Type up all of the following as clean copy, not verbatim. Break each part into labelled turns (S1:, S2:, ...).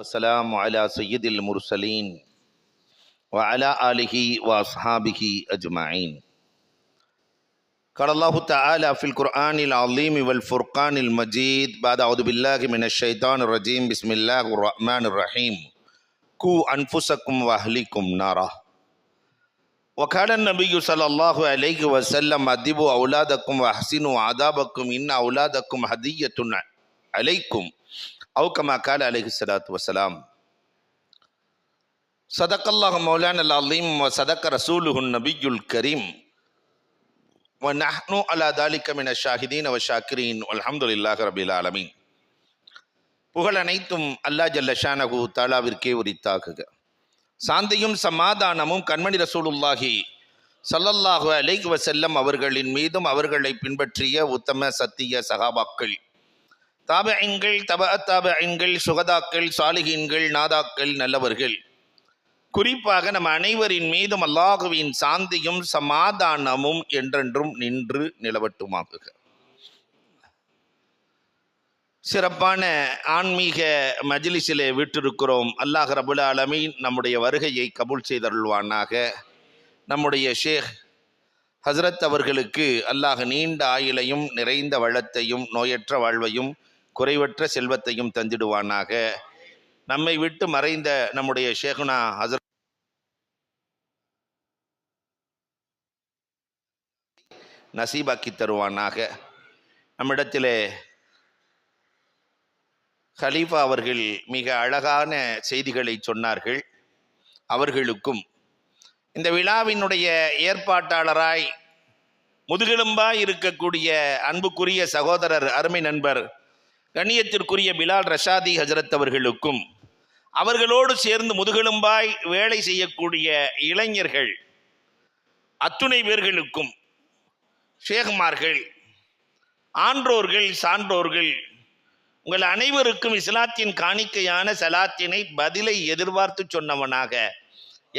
S1: والسلام على سيد المرسلين وعلى آله وأصحابه أجمعين. قال الله تعالى في القرآن العظيم والفرقان المجيد بعد أعوذ بالله من الشيطان الرجيم بسم الله الرحمن الرحيم قوا أنفسكم وأهليكم نارا وقال النبي صلى الله عليه وسلم أدبوا أولادكم وأحسنوا عذابكم إن أولادكم هدية عليكم أو كما قال عليه الصلاة والسلام. صدق الله مولانا العظيم وصدق رسوله النبي الكريم ونحن على ذلك من الشاهدين والشاكرين والحمد لله رب العالمين. புகழ் அனைத்தும் அல்லாஹ் ஜல்ல ஷானஹு தஆலாவிற்கே உரித்தாகுக. சாந்தியும் சமாதானமும் கண்மணி ரசூலுல்லாஹி ஸல்லல்லாஹு அலைஹி வஸல்லம் அவர்களின் மீதும் அவர்களை பின்பற்றிய உத்தம சத்திய சஹாபாக்கள், தாபிஈன்கள், தபஅத் தாபிஈன்கள், சுகதாக்கள், சாலிஹீன்கள், நாதாக்கள், நல்லவர்கள், குறிப்பாக நம் அனைவரின் மீதும் அல்லாஹுவின் சாந்தியும் சமாதானமும் என்றென்றும் நின்று நிலவட்டுமாகுக. சிறப்பான ஆன்மீக மஜ்லிஸிலே விட்டிருக்கிறோம். அல்லாஹ் ரபுல் ஆலமீன் நம்முடைய வருகையை கபூல் செய்தருள்வானாக. நம்முடைய ஷேக் ஹஸ்ரத் அவர்களுக்கு அல்லாஹ் நீண்ட ஆயுளையும் நிறைந்த வளத்தையும் நோயற்ற வாழ்வையும் குறைவற்ற செல்வத்தையும் தந்திடுவானாக. நம்மை விட்டு மறைந்த நம்முடைய ஷேகுனா ஹஸ்ரத் நசீபாக்கி தருவானாக. நம்மிடத்திலே ஹலீஃபா அவர்கள் மிக அழகான செய்திகளை சொன்னார்கள். அவர்களுக்கும் இந்த விழாவினுடைய ஏற்பாட்டாளராய் முதுகெலும்பாய் இருக்கக்கூடிய அன்புக்குரிய சகோதரர், அருமை நண்பர், கண்ணியத்திற்குரிய பிலால் ரஷாதி ஹஜரத் அவர்களுக்கும், அவர்களோடு சேர்ந்து முதுகெலும்பாய் வேலை செய்யக்கூடிய இளைஞர்கள் அத்துணை பேர்களுக்கும், ஷேகுமார்கள், ஆன்றோர்கள், சான்றோர்கள், உங்கள் அனைவருக்கும் இஸ்லாத்தின் காணிக்கையான சலாத்தினை பதிலை எதிர்பார்த்து சொன்னவனாக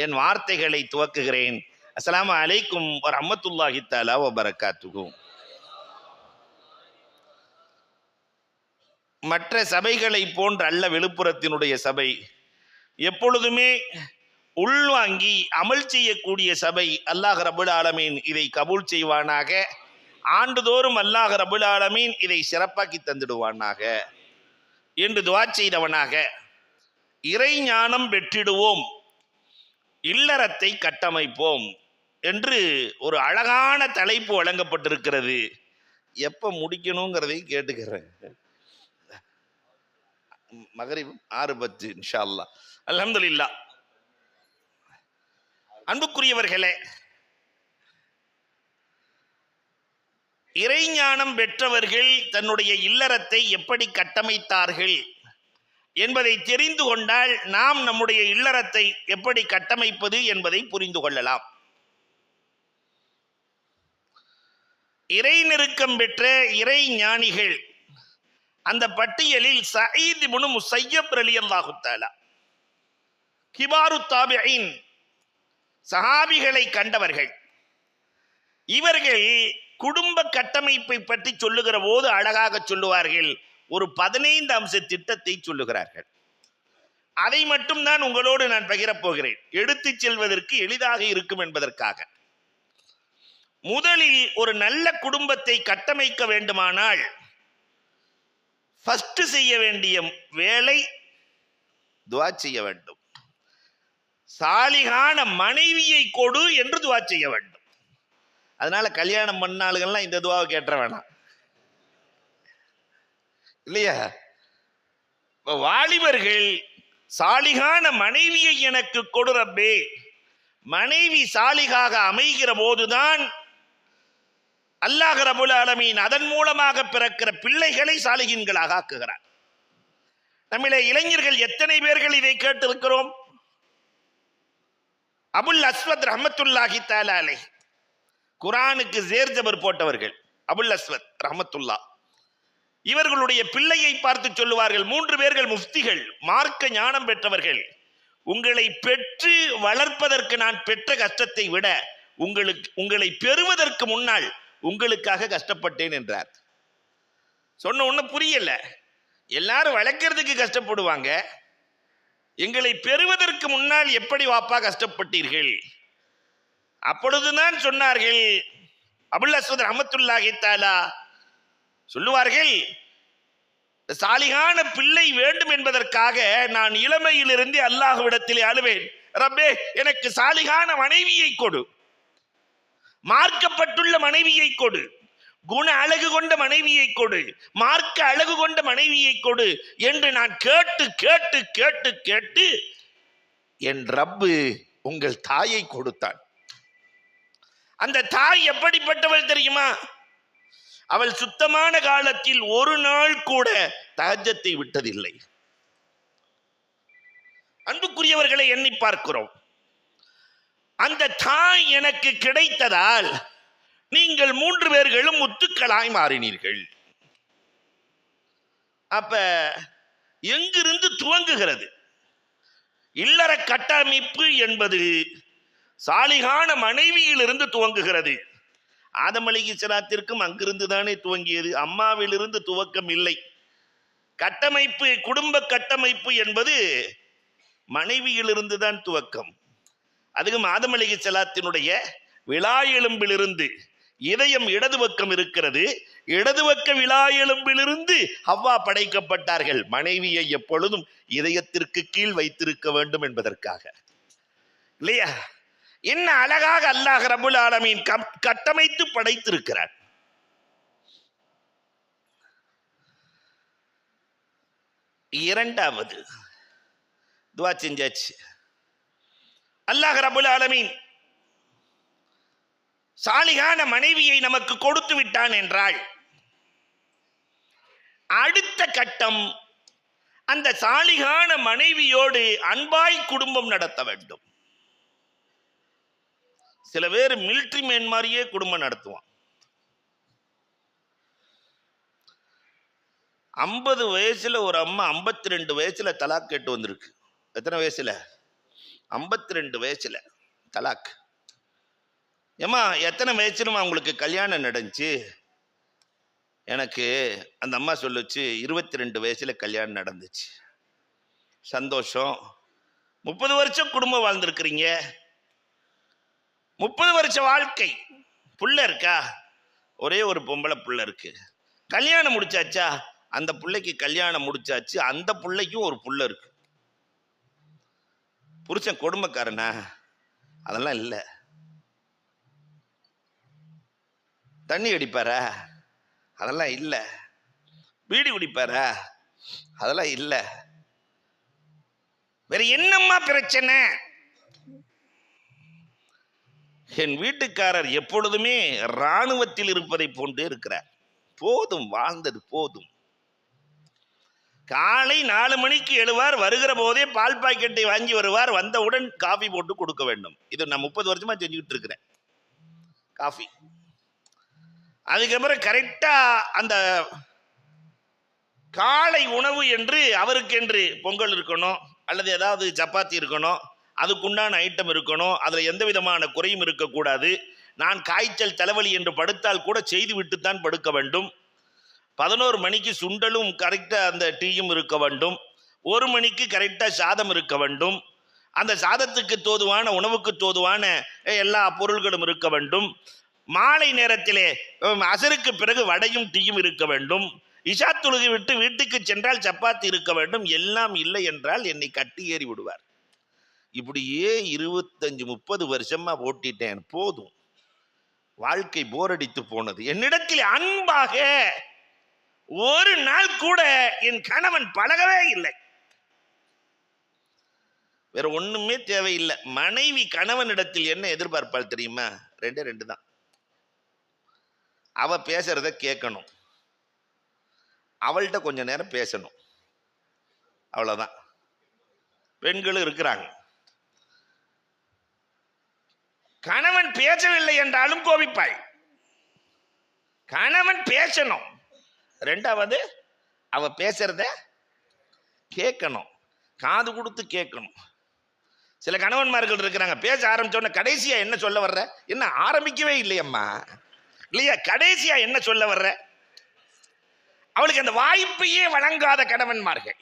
S1: என் வார்த்தைகளை துவக்குகிறேன். அஸ்ஸலாமு அலைக்கும் வரஹ்மத்துல்லாஹி தஆலா வபரகாத்துஹு. மற்ற சபைகளை போன்ற அல்ல விழுப்புரத்தினுடைய சபை. எப்பொழுதுமே உள்வாங்கி அமல் செய்யக்கூடிய சபை. அல்லாஹ் ரபுல் ஆலமீன் இதை கபூல் செய்வானாக. ஆண்டுதோறும் அல்லாஹ் ரபுல் ஆலமீன் இதை சிறப்பாக்கி தந்திடுவானாக என்று துஆ செய்தவனாக, இறை ஞானம் பெற்றிடுவோம், இல்லறத்தை கட்டமைப்போம் என்று ஒரு அழகான தலைப்பு வழங்கப்பட்டிருக்கிறது. எப்போ முடிக்கணுங்கிறதை கேட்டுக்கிறேன். மகரிப் 6:10 இன்ஷா அல்லாஹ். அல்ஹம்துலில்லாஹ். அன்புக்குரியவர்களே, இறைஞானம் பெற்றவர்கள் தன்னுடைய இல்லறத்தை எப்படி கட்டமைத்தார்கள் என்பதை தெரிந்து கொண்டால் நாம் நம்முடைய இல்லறத்தை எப்படி கட்டமைப்பது என்பதை புரிந்து கொள்ளலாம். இறை நெருக்கம் பெற்ற இறை ஞானிகள் அந்த பட்டியலில் சயீத் இப்னு முஸய்யப் ரலியல்லாஹு தஆலா, கிபாரு தாபிஈன், சஹாபிகளை கண்டவர்கள். இவர்கள் குடும்ப கட்டமைப்பை பற்றி சொல்லுகிற போது அழகாக சொல்லுவார்கள். ஒரு 15 அம்ச திட்டத்தை சொல்லுகிறார்கள். அதை மட்டும்தான் உங்களோடு நான் பகிரப் போகிறேன், எடுத்து செல்வதற்கு எளிதாக இருக்கும் என்பதற்காக. முதலில் ஒரு நல்ல குடும்பத்தை கட்டமைக்க வேண்டுமானால் ஃபர்ஸ்ட் செய்ய வேண்டிய வேலை துஆ செய்ய வேண்டும். சாலிகான மனைவியை கொடு என்று துஆ செய்ய வேண்டும். அதனால கல்யாணம் பண்ணாளுகள்லாம் இந்த துஆவை கேட்ட வேணாம் இல்லையா? வாலிபர்கள் சாலிகான மனைவியை எனக்கு கொடு ரப்பே. மனைவி சாலிகாக அமைகிற போதுதான் அல்லாஹ் ரபுல் ஆலமீன் அதன் மூலமாக பிறக்கிற பிள்ளைகளை சாலிகின்களாக ஆக்குகிறார். நம்மிலே இளைஞர்கள் எத்தனை பேர்கள் இதை கேட்டிருக்கிறோம்? அபுல் அஸ்வத் ரஹ்மத்துல்லாஹி தஆலா அலைஹி, குர்ஆனுக்கு ஜேர் ஜபர் போட்டவர்கள் அபுல் அஸ்வத் ரஹ்மத்துல்லா. இவர்களுடைய பிள்ளையை பார்த்து சொல்லுவார்கள், 3 பேர்கள் முஃப்திகள், மார்க்க ஞானம் பெற்றவர்கள். உங்களை பெற்று வளர்ப்பதற்கு நான் பெற்ற கஷ்டத்தை விட உங்களை பெறுவதற்கு முன்னால் உங்களுக்காக கஷ்டப்பட்டேன் என்றார். சொன்ன ஒண்ணு புரியல. எல்லாரும் வளர்க்கறதுக்கு கஷ்டப்படுவாங்க, எங்களை பெறுவதற்கு முன்னால் எப்படி வாப்பா கஷ்டப்பட்டீர்கள்? அப்பொழுதுதான் சொன்னார்கள், அபுல் அஸ்வத் ரஹ்மத்துல்லாஹி தஆலா சொல்லுவார்கள், சாலிகான பிள்ளை வேண்டும் என்பதற்காக நான் இளமையிலிருந்து அல்லாஹ்விடத்திலே அழுவேன், ரப்பே எனக்கு சாலிகான மனைவியை கொடு, மார்க்கப்பட்டுள்ள மனைவியை கொடு, குண அழகு கொண்ட மனைவியை கொடு, மார்க்க அழகு கொண்ட மனைவியை கொடு என்று நான் கேட்டு கேட்டு கேட்டு கேட்டு என் ரப்பு உங்கள் தாயை கொடுத்தான். அந்த தாய் எப்படிப்பட்டவள் தெரியுமா? அவள் சுத்தமான காலத்தில் ஒரு நாள் கூட தஹஜ்ஜத்தை விட்டதில்லை. அன்புக்குரியவர்களை எண்ணி பார்க்கிறோம். அந்த தாய் எனக்கு கிடைத்ததால் நீங்கள் 3 பேர்களும் முத்துக்களாய் மாறினீர்கள். அப்ப எங்கிருந்து துவங்குகிறது? இல்லற கட்டமைப்பு என்பது சாலிகான மனைவியிலிருந்து துவங்குகிறது. ஆதம் அலைஹிஸ்ஸலாத்திற்கும் அங்கிருந்து தானே துவங்கியது, அம்மாவிலிருந்து துவக்கம் இல்லை. கட்டமைப்பு, குடும்ப கட்டமைப்பு என்பது மனைவியிலிருந்து தான் துவக்கம். அதுவும் ஆதம் அலைஹிஸ்ஸலாத்தினுடைய விலா எலும்பிலிருந்து இதயம் இடது பக்கம் இருக்கிறது, இடது பக்க விலா எலும்பிலிருந்து ஹவ்வா படைக்கப்பட்டார்கள். மனைவியை எப்பொழுதும் இதயத்திற்கு கீழ் வைத்திருக்க வேண்டும் என்பதற்காக, இல்லையா? என்ன அழகாக அல்லாஹ் ரப்புல் ஆலமீன் கட்டமைத்து படைத்திருக்கிறார். இரண்டாவது துஆ செஞ்சாச்சு. அல்லாஹ் ரப்புல் ஆலமீன் சாலிகான மனைவியை நமக்கு கொடுத்து விட்டான் என்றால் அடுத்த கட்டம் அந்த சாலிகான மனைவியோடு அன்பாய் குடும்பம் நடத்த வேண்டும். சில பேர் மிலிட்டரி மேன் மாதிரியே குடும்பம் நடத்துவான். 50 வயசுல ஒரு அம்மா 52 வயசுல தலாக் கேட்டு வந்திருக்கு. எத்தனை வயசுல? 52 வயசுல தலாக். ஏமா எத்தனை வயசுலமா அவங்களுக்கு கல்யாணம் நடந்துச்சு? எனக்கு அந்த அம்மா சொல்லுச்சு, 22 வயசுல கல்யாணம் நடந்துச்சு. சந்தோஷம். 30 வருஷம் குடும்பம் வாழ்ந்திருக்கிறீங்க, 30 வருஷ வாழ்க்கை. புள்ள இருக்கா? ஒரே ஒரு பொம்பளை புள்ள இருக்கு. கல்யாணம் முடிச்சாச்சா? அந்த பிள்ளைக்கு கல்யாணம் முடிச்சாச்சு, அந்த பிள்ளைக்கும் ஒரு புள்ள இருக்கு. புருஷன் கொடுமைக்காரனா? அதெல்லாம் இல்லை. தண்ணி அடிப்பாரா? அதெல்லாம் இல்லை. பீடி குடிப்பாரா? அதெல்லாம் இல்லை. வேற என்னம்மா பிரச்சனை? என் வீட்டுக்காரர் எப்பொழுதுமே இராணுவத்தில் இருப்பதை போன்றே இருக்கிறார். போதும், வாழ்ந்தது போதும். காலை 4 மணிக்கு எழுவார், வருகிற போதே பால் பாக்கெட்டை வாங்கி வருவார், வந்தவுடன் காஃபி போட்டு கொடுக்க வேண்டும். இது நான் 30 வருஷமா செஞ்சுக்கிட்டு இருக்கிறேன், காஃபி. அதுக்கப்புறம் கரெக்டா அந்த காலை உணவு என்று அவருக்கென்று பொங்கல் இருக்கணும், அல்லது ஏதாவது சப்பாத்தி இருக்கணும், அதுக்குண்டான ஐட்டம் இருக்கணும். அதில் எந்த விதமான குறையும் இருக்கக்கூடாது. நான் காய்ச்சல் தலைவலி என்று படுத்தால் கூட செய்து விட்டுத்தான் படுக்க வேண்டும். 11 மணிக்கு சுண்டலும் கரெக்டாக அந்த டீயும் இருக்க வேண்டும். 1 மணிக்கு கரெக்டாக சாதம் இருக்க வேண்டும். அந்த சாதத்துக்கு தோதுவான, உணவுக்கு தோதுவான எல்லா பொருள்களும் இருக்க வேண்டும். மாலை நேரத்திலே அசருக்கு பிறகு வடையும் டீயும் இருக்க வேண்டும். இஷா தொழுகை விட்டு வீட்டுக்கு சென்றால் சப்பாத்தி இருக்க வேண்டும். எல்லாம் இல்லை என்றால் என்னை கட்டி ஏறி விடுவார். இப்படியே 25-30 வருஷமா ஓட்டிட்டேன். போதும், வாழ்க்கை போரடித்து போனது. என்னிடத்தில் அன்பாக ஒரு நாள் கூட என் கணவன் பழகவே இல்லை. வேற ஒண்ணுமே தேவையில்லை. மனைவி கணவனிடத்தில் என்ன எதிர்பார்ப்பாள் தெரியுமா? 2 தான். அவ பேசுறத கேட்கணும், அவள்கிட்ட கொஞ்ச நேரம் பேசணும், அவ்வளவுதான். பெண்களும் இருக்கிறாங்க. கணவன் பேசவில்லை என்றாலும் கோபிப்பாள். கணவன் பேசணும். 2வது அவ பேசுறத கேட்கணும், காது கொடுத்து கேட்கணும். சில கணவன்மார்கள் இருக்கிறாங்க, பேச ஆரம்பிச்சோன்னா கடைசியா என்ன சொல்ல வர்ற, என்ன ஆரம்பிக்கவே இல்லையம்மா, இல்லையா? கடைசியா என்ன சொல்ல வர்ற? அவளுக்கு அந்த வாய்ப்பையே வழங்காத கணவன்மார்கள்.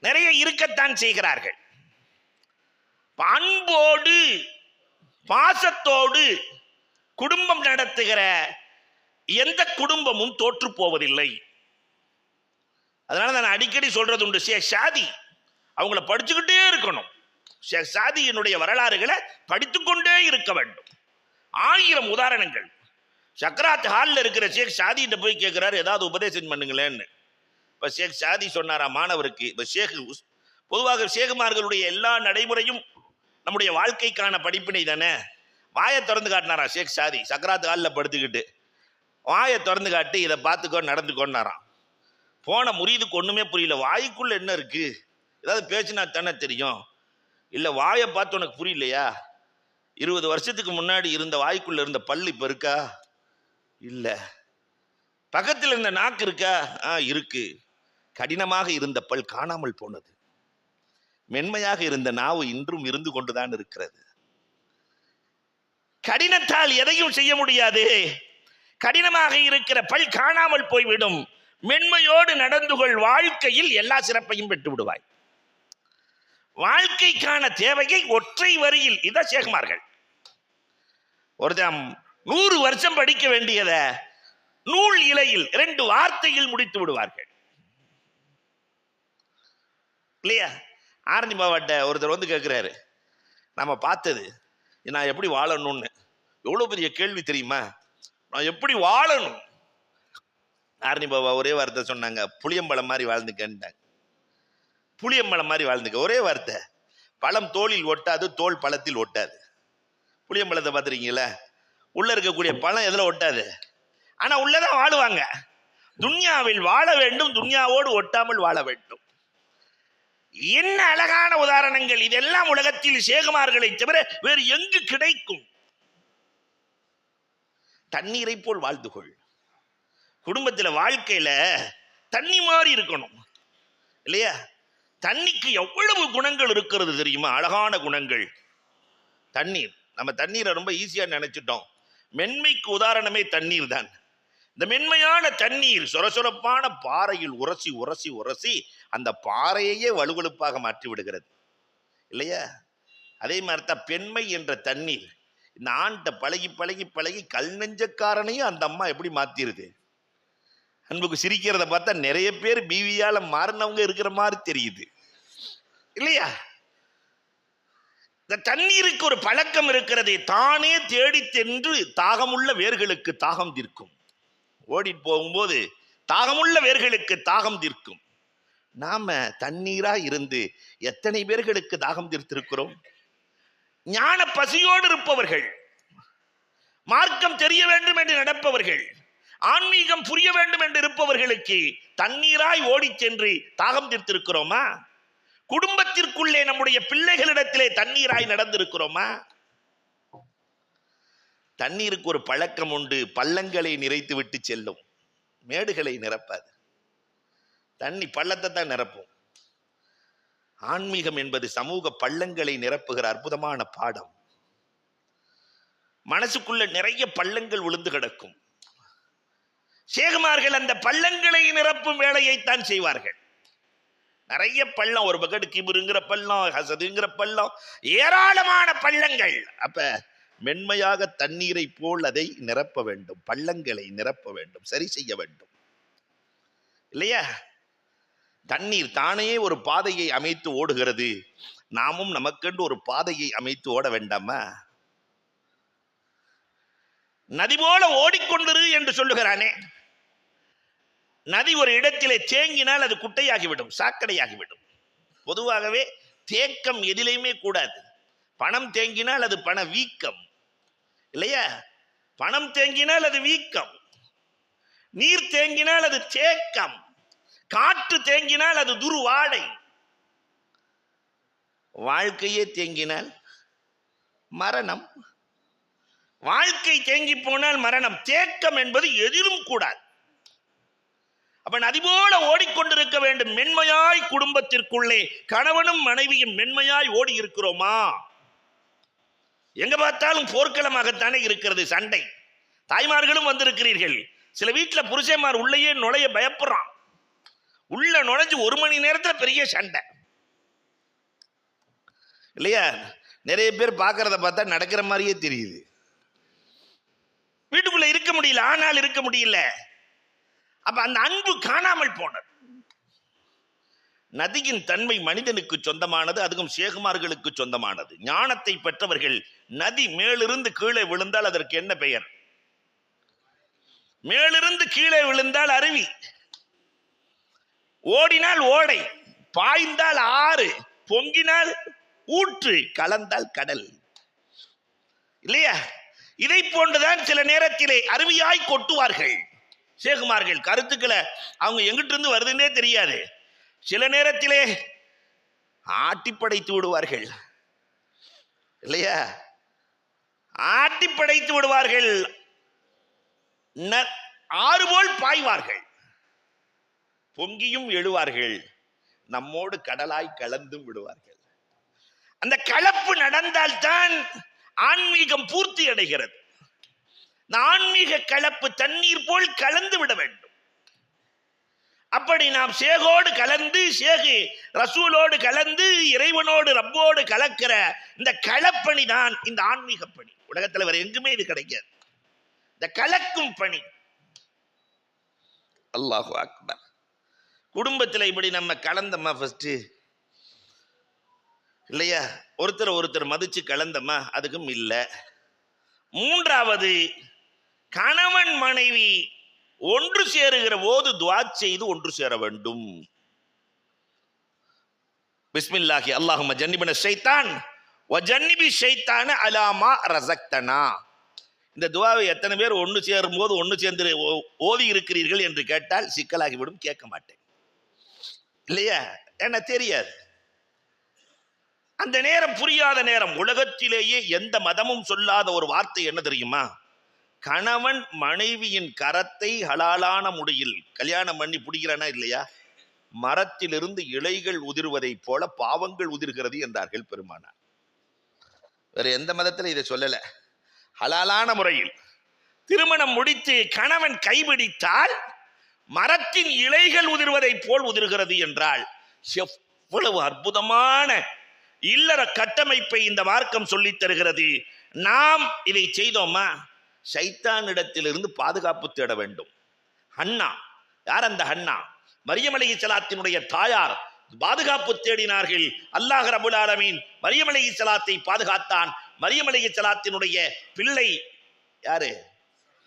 S1: நிறைய இருக்கத்தான் செய்கிறார்கள். அன்போடு பாசத்தோடு குடும்பம் நடத்துகிற எந்த குடும்பமும் தோற்று போவதில்லை. அதனால நான் அடிக்கடி சொல்றது உண்டு, ஷேக் சாதி அவங்கள படிச்சுக்கிட்டே இருக்கணும். ஷேக் சாதியினுடைய வரலாறுகளை படித்துக்கொண்டே இருக்க வேண்டும். 1000 உதாரணங்கள். சக்கராத் ஹாலில் இருக்கிற ஷேக் சாதிகிட்ட போய் கேட்கிறாரு, ஏதாவது உபதேசம் பண்ணுங்களேன்னு. இப்போ ஷேக் சாதி சொன்னாரா மாணவருக்கு, இப்போ பொதுவாக ஷேகுமார்களுடைய எல்லா நடைமுறையும் நம்முடைய வாழ்க்கைக்கான படிப்பினை தானே. வாயை திறந்து காட்டினாரா ஷேக் சாதி, சக்கராத் ஹாலில் படுத்துக்கிட்டு வாயை திறந்து காட்டி இதை பார்த்துக்கோ நடந்துக்கோன்னாராம். போன முறியதுக்கு ஒன்றுமே புரியல. வாய்க்குள்ள என்ன இருக்கு, ஏதாவது பேச்சுனா தானே தெரியும். இல்லை வாயை பார்த்து உனக்கு புரியலையா? 20 வருஷத்துக்கு முன்னாடி இருந்த வாய்க்குள்ள இருந்த பல்லு இப்போ இருக்கா? இல்லை. பக்கத்தில் இருந்த நாக்கு இருக்கா? இருக்கு. கடினமாக இருந்த பல் காணாமல் போனது. மென்மையாக இருந்த நாவு இன்றும் இருந்து கொண்டுதான் இருக்கிறது. கடினத்தால் எதையும் செய்ய முடியாது. கடினமாக இருக்கிற பல் காணாமல் போய்விடும். மென்மையோடு நடந்து கொள், வாழ்க்கையில் எல்லா சிறப்பையும் பெற்று விடுவாய். வாழ்க்கைக்கான தேவையை ஒற்றை வரியில், இத ஷேகுமார்கள். ஒருத்தன் 100 வருஷம் படிக்க வேண்டியத நூல் இலையில் 2 வார்த்தையில் முடித்து விடுவார்கள் இல்லையா? ஆரஞ்சு மாவட்ட ஒருத்தர் வந்து கேட்கிறாரு, நம்ம பார்த்தது நான் எப்படி வாழணும்னு. எவ்வளவு பெரிய கேள்வி தெரியுமா? நான் எப்படி வாழணும்? ஆரணி பாபா ஒரே வார்த்தை சொன்னாங்க, புளியம்பழம் மாதிரி வாழ்ந்துக்கன்ட்டாங்க. புளியம்பழம் மாதிரி வாழ்ந்துக்க, ஒரே வார்த்தை. பழம் தோலில் ஒட்டாது, தோல் பழத்தில் ஒட்டாது. புளியம்பழத்தை பார்த்துருக்கீங்களா? உள்ள இருக்கக்கூடிய பழம் எதுல ஒட்டாது, ஆனா உள்ளதான் வாழுவாங்க. துன்யாவில் வாழ வேண்டும், துன்யாவோடு ஒட்டாமல் வாழ வேண்டும். என்ன அழகான உதாரணங்கள்! இதெல்லாம் உலகத்தில் ஷேகுமார்களை தவிர வேறு எங்கு கிடைக்கும்? தண்ணீரை போல் வாழ்ந்து கொள். குடும்பத்தில் வாழ்க்கையில தண்ணி மாதிரி இருக்கணும் இல்லையா? தண்ணிக்கு எவ்வளவு குணங்கள் இருக்கிறது தெரியுமா? அழகான குணங்கள். தண்ணீர், நம்ம தண்ணீரை ரொம்ப ஈஸியா நினைச்சிட்டோம். மென்மைக்கு உதாரணமே தண்ணீர் தான். இந்த மென்மையான தண்ணீர் சொரசொரப்பான பாறையில் உரசி உரசி உரசி அந்த பாறையையே வலுவழுப்பாக மாற்றி விடுகிறது இல்லையா? அதே மாதிரி தான் பெண்மை என்ற தண்ணீர். இந்த ஆண்ட பழகி பழகி பழகி கல் நெஞ்சக்காரனையும் அந்த அம்மா எப்படி மாத்திருது. அன்புக்கு சிரிக்கிறத பார்த்தா நிறைய பேர் பிவியால மாறினவங்க இருக்கிற மாதிரி தெரியுது இல்லையா? இந்த தண்ணீருக்கு ஒரு பழக்கம் இருக்கிறது. தானே தேடி சென்று தாகமுள்ள வேர்களுக்கு தாகம் தீர்க்கும். ஓடிட்டு போகும்போது தாகமுள்ள வேர்களுக்கு தாகம் தீர்க்கும். நாம தண்ணீரா இருந்து எத்தனை பேர்களுக்கு தாகம் தீர்த்திருக்கிறோம்? ஞான பசியோடு இருப்பவர்கள், மார்க்கம் தெரிய வேண்டும் என்று நடப்பவர்கள், ஆன்மீகம் புரிய வேண்டும் என்று இருப்பவர்களுக்கு தண்ணீராய் ஓடி சென்று தாகம் தீர்த்திருக்கிறோமா? குடும்பத்திற்குள்ளே நம்முடைய பிள்ளைகளிடத்திலே தண்ணீராய் நடந்திருக்கிறோமா? தண்ணீருக்கு ஒரு பழக்கம் உண்டு, பள்ளங்களை நிறைத்து விட்டு செல்லும், மேடுகளை நிரப்பாது. தண்ணி பள்ளத்தை தான் நிரப்பும். ஆன்மீகம் என்பது சமூக பள்ளங்களை நிரப்புகிற அற்புதமான பாடம். மனசுக்குள்ள நிறைய பள்ளங்கள் விழுந்து கிடக்கும். ஷேகுமார்கள் அந்த பள்ளங்களை நிரப்பும் வேலையைத்தான் செய்வார்கள். நிறைய பள்ளம், ஒரு பக்கெட் கிபுருங்கிற பள்ளம், ஹசதுங்கிற பள்ளம், ஏராளமான பள்ளங்கள். அப்ப மென்மையாக தண்ணீரை போல் அதை நிரப்ப வேண்டும், பள்ளங்களை நிரப்ப வேண்டும், சரி செய்ய வேண்டும் இல்லையா? தண்ணீர் தானே ஒரு பாதையை அமைத்து ஓடுகிறது. நாமும் நமக்கென்று ஒரு பாதையை அமைத்து ஓட வேண்டாமா? நதி போல ஓடிக்கொண்டிரு என்று சொல்லுகிறானே. நதி ஒரு இடத்திலே தேங்கினால் அது குட்டையாகிவிடும், சாக்கடையாகிவிடும். பொதுவாகவே தேக்கம் எதிலையுமே கூடாது. பணம் தேங்கினால் அது பண வீக்கம் இல்லையா? பணம் தேங்கினால் அது வீக்கம், நீர் தேங்கினால் அது தேக்கம், காற்று தேங்கினால் அது துர்வாடை, வாழ்க்கையே தேங்கினால் மரணம். வாழ்க்கை தேங்கி போனால் மரணம். தேக்கம் என்பது எதிலும் கூடாது. அப்ப நதி போல ஓடிக்கொண்டிருக்க வேண்டும். மென்மையாய் குடும்பத்திற்குள்ளே கணவனும் மனைவியும் மென்மையாய் ஓடி இருக்கிறோமா? எங்க பார்த்தாலும் போர்க்களமாகத்தானே இருக்கிறது, சண்டை. தாய்மார்களும் வந்திருக்கிறீர்கள். சில வீட்டில் புருஷன்மார் உள்ளேயே நுழைய பயப்படுறான். உள்ள நுழைஞ்சு 1 மணி நேரத்தில் பெரிய சண்டை. இல்லையா? நிறைய பேர் பார்க்கறத பார்த்தா நடக்கிற மாதிரியே தெரியுது. வீட்டுக்குள்ள இருக்க முடியல, ஆனால் இருக்க முடியல. அப்ப அந்த அன்பு காணாமல் போனது. நதியின் தன்மை மனிதனுக்கு சொந்தமானது, அதுவும் சேகுமார்களுக்கு சொந்தமானது. ஞானத்தை பெற்றவர்கள் நதி மேலிருந்து கீழே விழுந்தால் அதற்கு என்ன பெயர்? மேலிருந்து கீழே விழுந்தால் அருவி, ஓடினால் ஓடை, பாய்ந்தால் ஆறு, பொங்கினால் ஊற்று, கலந்தால் கடல். இல்லையா? இதை போன்றுதான் சில நேரத்திலே அருவியாய் கொட்டுவார்கள் சேகுமார்கள். கருத்துக்களை அவங்க எங்கிட்ட இருந்து வருதுன்னே தெரியாது. சில நேரத்திலே ஆட்டி படைத்து விடுவார்கள். இல்லையா? ஆட்டி படைத்து விடுவார்கள். ஆறு போல் பாய்வார்கள், பொங்கியும் எழுவார்கள், நம்மோடு கடலாய் கலந்தும் விடுவார்கள். அந்த கலப்பு நடந்தால்தான் ஆன்மீகம் பூர்த்தி அடைகிறது. ஆன்மீக கலப்பு தண்ணீர் போல் கலந்து விட வேண்டும். அப்படி நாம் சேகோடு கலந்து, சேகு ரசூலோடு கலந்து, இறைவனோடு ரப்போடு கலக்கிற இந்த களப்பணி தான் இந்த ஆன்மீக பணி. உலகத்தில் வேற எங்குமே இது கிடைக்காது, இந்த கலக்கும் பணி. அல்லாஹு அக்பர். குடும்பத்தில் இப்படி நம்ம கலந்தம்மா ஃபர்ஸ்ட், இல்லையா? ஒருத்தர் மதிச்சு கலந்தம்மா, அதுக்கும் இல்லை. மூன்றாவது, கணவன் மனைவி ஒன்று சேருகிற போது துஆ செய்து ஒன்று சேர வேண்டும். பிஸ்மில்லாஹி அல்லாஹும்ம ஜன்னிபின ஷைத்தான் வ ஜன்னிபி ஷைத்தான அலா மா ரஸக்தனா. இந்த துஆவை எத்தனை பேர் ஒன்று சேரும் போது ஒன்று சேர்ந்து ஓதி இருக்கிறீர்கள் என்று கேட்டால் சிக்கலாகிவிடும், கேட்க மாட்டேன். இல்லையா? என்ன தெரியாது. அந்த நேரம் புரியாத நேரம். உலகத்திலேயே எந்த மதமும் சொல்லாத ஒரு வார்த்தை என்ன தெரியுமா? கணவன் மனைவியின் கரத்தை ஹலாலான முறையில் கல்யாணம் பண்ணி பிடிக்கிறானா இல்லையா, மரத்திலிருந்து இலைகள் உதிர்வதை போல பாவங்கள் உதிர்கிறது என்றார்கள் பெருமானார். வேற எந்த மதத்தில் இதை சொல்லல. ஹலாலான முறையில் திருமணம் முடித்து கணவன் கைபிடித்தால் மரத்தின் இலைகள் உதிர்வதை போல் உதிர்கிறது என்றால் எவ்வளவு அற்புதமான இல்லற கட்டமைப்பை இந்த மார்க்கம் சொல்லித் தருகிறது. நாம் இதை செய்தோமா? ஷைத்தானிடத்திலிருந்து பாதுகாப்பு தேட வேண்டும். ஹன்னா, யார் அந்த ஹன்னா? மரியம் அலைஹிஸ்ஸலாத்தினுடைய தாயார். பாதுகாப்பு தேடினார்கள். அல்லாஹ் ரப்பல் ஆலமீன் மரியம் அலைஹிஸ்ஸலாத்தை பாதுகாத்தான். மரியம் அலைஹிஸ்ஸலாத்தினுடைய பிள்ளை யாரு?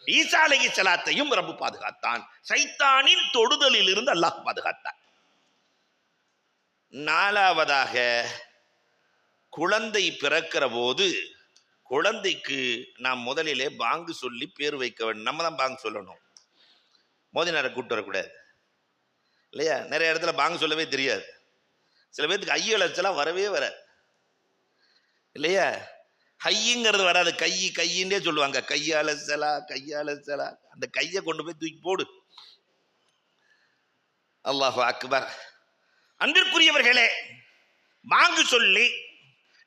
S1: ஈசா அலைஹிஸ்ஸலாத்தையும் ரப்பு பாதுகாத்தான். ஷைத்தானின் தொடுதலில் இருந்து அல்லாஹ் பாதுகாத்தான். நாலாவதாக, குழந்தை பிறக்கிற போது குழந்தைக்கு நாம் முதலிலே பாங்கு சொல்லி பேர் வைக்க வேண்டும். நம்ம தான் பாங்கு சொல்லணும், மோதினாரை கூப்பிட்டு வரக்கூடாது. இல்லையா? நிறைய இடத்துல பாங்கு சொல்லவே தெரியாது. சில பேருக்கு ஐயலச்சலாம் வரவே வராது. இல்லையா? ஹையுங்கிறது வராது, கையின்னே சொல்லுவாங்க. கையாலசலா கையாலசலா, அந்த கையை கொண்டு போய் தூக்கி போடு. அல்லாஹு அக்பர். அன்பிற்குரியவர்களே, பாங்கு சொல்லி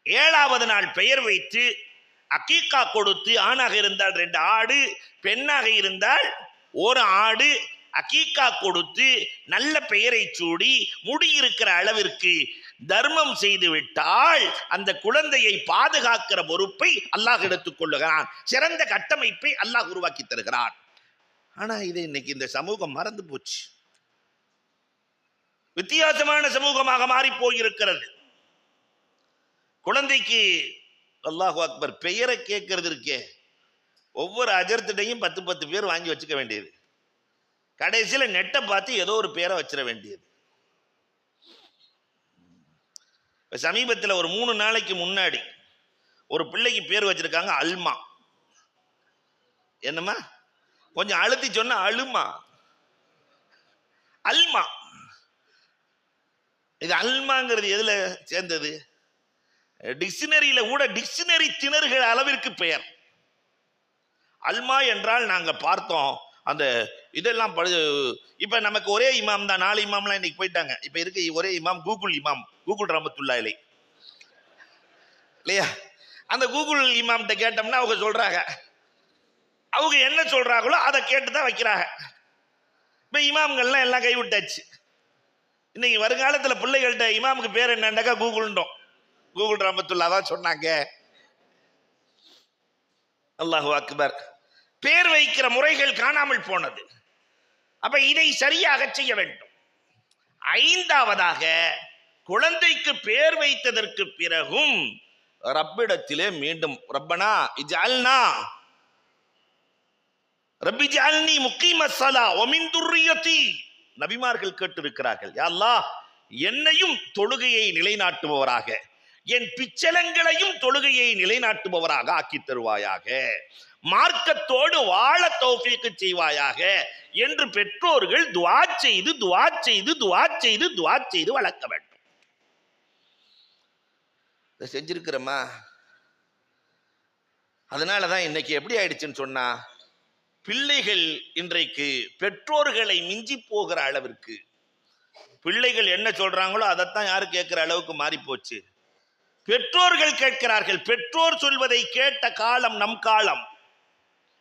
S1: 7வது நாள் பெயர் வைத்து அக்கீக்கா கொடுத்து, ஆணாக இருந்தால் 2 ஆடு, பெண்ணாக இருந்தால் 1 ஆடு, அக்கீக்கா கொடுத்து நல்ல பெயரை சூடி முடியிருக்கிற அளவிற்கு தர்மம் செய்து விட்டால் அந்த குழந்தையை பாதுகாக்கிற பொறுப்பை அல்லாஹ் எடுத்துக் கொள்ளுகிறான். சிறந்த கட்டமைப்பை அல்லாஹ் உருவாக்கி தருகிறான். ஆனா இதை இன்னைக்கு இந்த சமூகம் மறந்து போச்சு. வித்தியாசமான சமூகமாக மாறி போயிருக்கிறது. குழந்தைக்கு அல்லாஹு அக்பர் பெயரை கேட்கறது இருக்கே, ஒவ்வொரு அஜர்த்திட்டையும் 10 பேர் வாங்கி வச்சுக்க வேண்டியது. கடைசியில் நெட்டை பார்த்து ஏதோ ஒரு பேரை வச்சிட வேண்டியது. சமீபத்தில் ஒரு 3 நாளைக்கு முன்னாடி ஒரு பிள்ளைக்கு பேர் வச்சிருக்காங்க அல்மா. என்னம்மா? கொஞ்சம் அழுத்தி சொன்னா அழுமா, அல்மா. இது அல்மாங்கிறது எதுல சேர்ந்தது? டிக்ஷனரியில கூட டிக்ஷனரி திணறுகிற அளவிற்கு பெயர். அல்மா என்றால் நாங்க பார்த்தோம் அந்த இதெல்லாம் இப்ப நமக்கு ஒரே இமாம் தான். 4 இமாம்லாம் இன்னைக்கு போயிட்டாங்க. இப்ப இருக்க ஒரே இமாம் கூகுள் ரஹ்மத்துல்லாஹி அலைஹி. இல்லையா? அந்த கூகுள் இமாம்கிட்ட கேட்டோம்னா அவங்க சொல்றாங்க, அவங்க என்ன சொல்றாங்களோ அதை கேட்டுதான் வைக்கிறாங்க. இப்ப இமாம்கள்லாம் எல்லாம் கைவிட்டாச்சு. இன்னைக்கு வருங்காலத்துல பிள்ளைகள்கிட்ட இமாமுக்கு பேர் என்னண்டாக்கா கூகுள்ன்றோம். கூகுள் ரஹ்மத்துல்லாஹ் தான் சொன்னாங்க. அல்லாஹு அக்பர். பேர் வைக்கிற முறைகள் காணாமல் போனது. அப்ப இதை சரியாக செய்ய வேண்டும். ஐந்தாவதாக, குழந்தைக்கு பேர் வைத்ததற்கு பிறகும் ரப்பிடத்திலே மீண்டும் ரப்பனா இஜ்அல்னா ரப்பி ஜஅல்னி முகீமஸ் ஸலா வ மின் துர்ரியதி, நபிமார்கள் கேட்டிருக்கிறார்கள், யா அல்லாஹ் என்னையும் தொழுகையை நிலைநாட்டுபவராக, என் பிச்சலங்களையும் தொழுகையை நிலைநாட்டுபவராக ஆக்கி தருவாயாக, மார்க்கத்தோடு வாழ தௌஃபீக் செய்வாயாக என்று பெற்றோர்கள் துஆ செய்து துஆ செய்து துஆ செய்து துஆ செய்து வளர்க்க வேண்டும். இதை செஞ்சிருக்கிறோமா? அதனாலதான் இன்னைக்கு எப்படி ஆயிடுச்சுன்னு சொன்னா, பிள்ளைகள் இன்றைக்கு பெற்றோர்களை மிஞ்சி போகிற அளவிற்கு, பிள்ளைகள் என்ன சொல்றாங்களோ அதைத்தான் யாரு கேட்கிற அளவுக்கு மாறி போச்சு. பெற்றோர்கள் கேட்கிறார்கள். பெற்றோர் சொல்வதை கேட்ட காலம் நம் காலம்.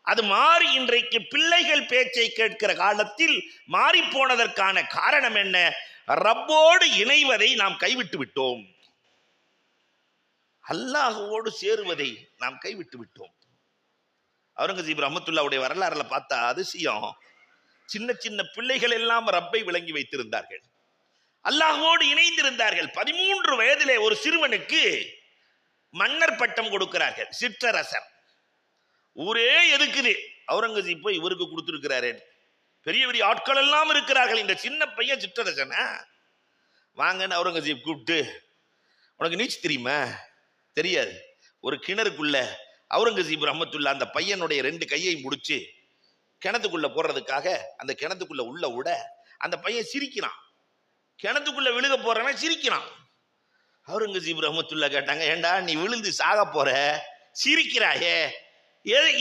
S1: அது மாறி இன்றைக்கு பிள்ளைகள் பேச்சை கேட்கிற காலத்தில் மாறி போனதற்கான காரணம் என்ன? ரப்போடு இணைவதை நாம் கைவிட்டு விட்டோம். அல்லாஹ்வோடு சேருவதை நாம் கைவிட்டு விட்டோம். அவுரங்கசீப் ரஹ்மத்துல்லாஹ்வுடைய வரலாறுல பார்த்தா அதிசயம். சின்ன சின்ன பிள்ளைகள் எல்லாம் ரப்பை விளங்கி வைத்திருந்தார்கள், அல்லாஹ்வோடு இணைந்திருந்தார்கள். 13 வயதிலே ஒரு சிறுவனுக்கு மன்னர் பட்டம் கொடுக்கிறார்கள், சிற்றரசர். ஊரே எதுக்குது, அவுரங்கசீப் போய் இவருக்கு கொடுத்திருக்கிறாரு. பெரிய பெரிய ஆட்கள் எல்லாம் இருக்கிறார்கள், இந்த சின்ன பையன் சிற்றரசனா? வாங்கன்னு அவுரங்கசீப் கூப்பிட்டு, உனக்கு நீச்சல் தெரியுமா? தெரியாது. ஒரு கிணறுக்குள்ள அவுரங்கசீப் ரஹ்மத்துல்லாஹ் அந்த பையனுடைய 2 கையை முடிச்சு கிணத்துக்குள்ள போடுறதுக்காக அந்த கிணத்துக்குள்ள உள்ள விட அந்த பையன் சிரிக்கிறான். கிணத்துக்குள்ள விழுக போறவன் சிரிக்கிறான். அவுரங்கசீப் ரஹ்மத்துல்லாஹ் கேட்டாங்க, ஏண்டா நீ விழுந்து சாக போற, சிரிக்கிறாயே,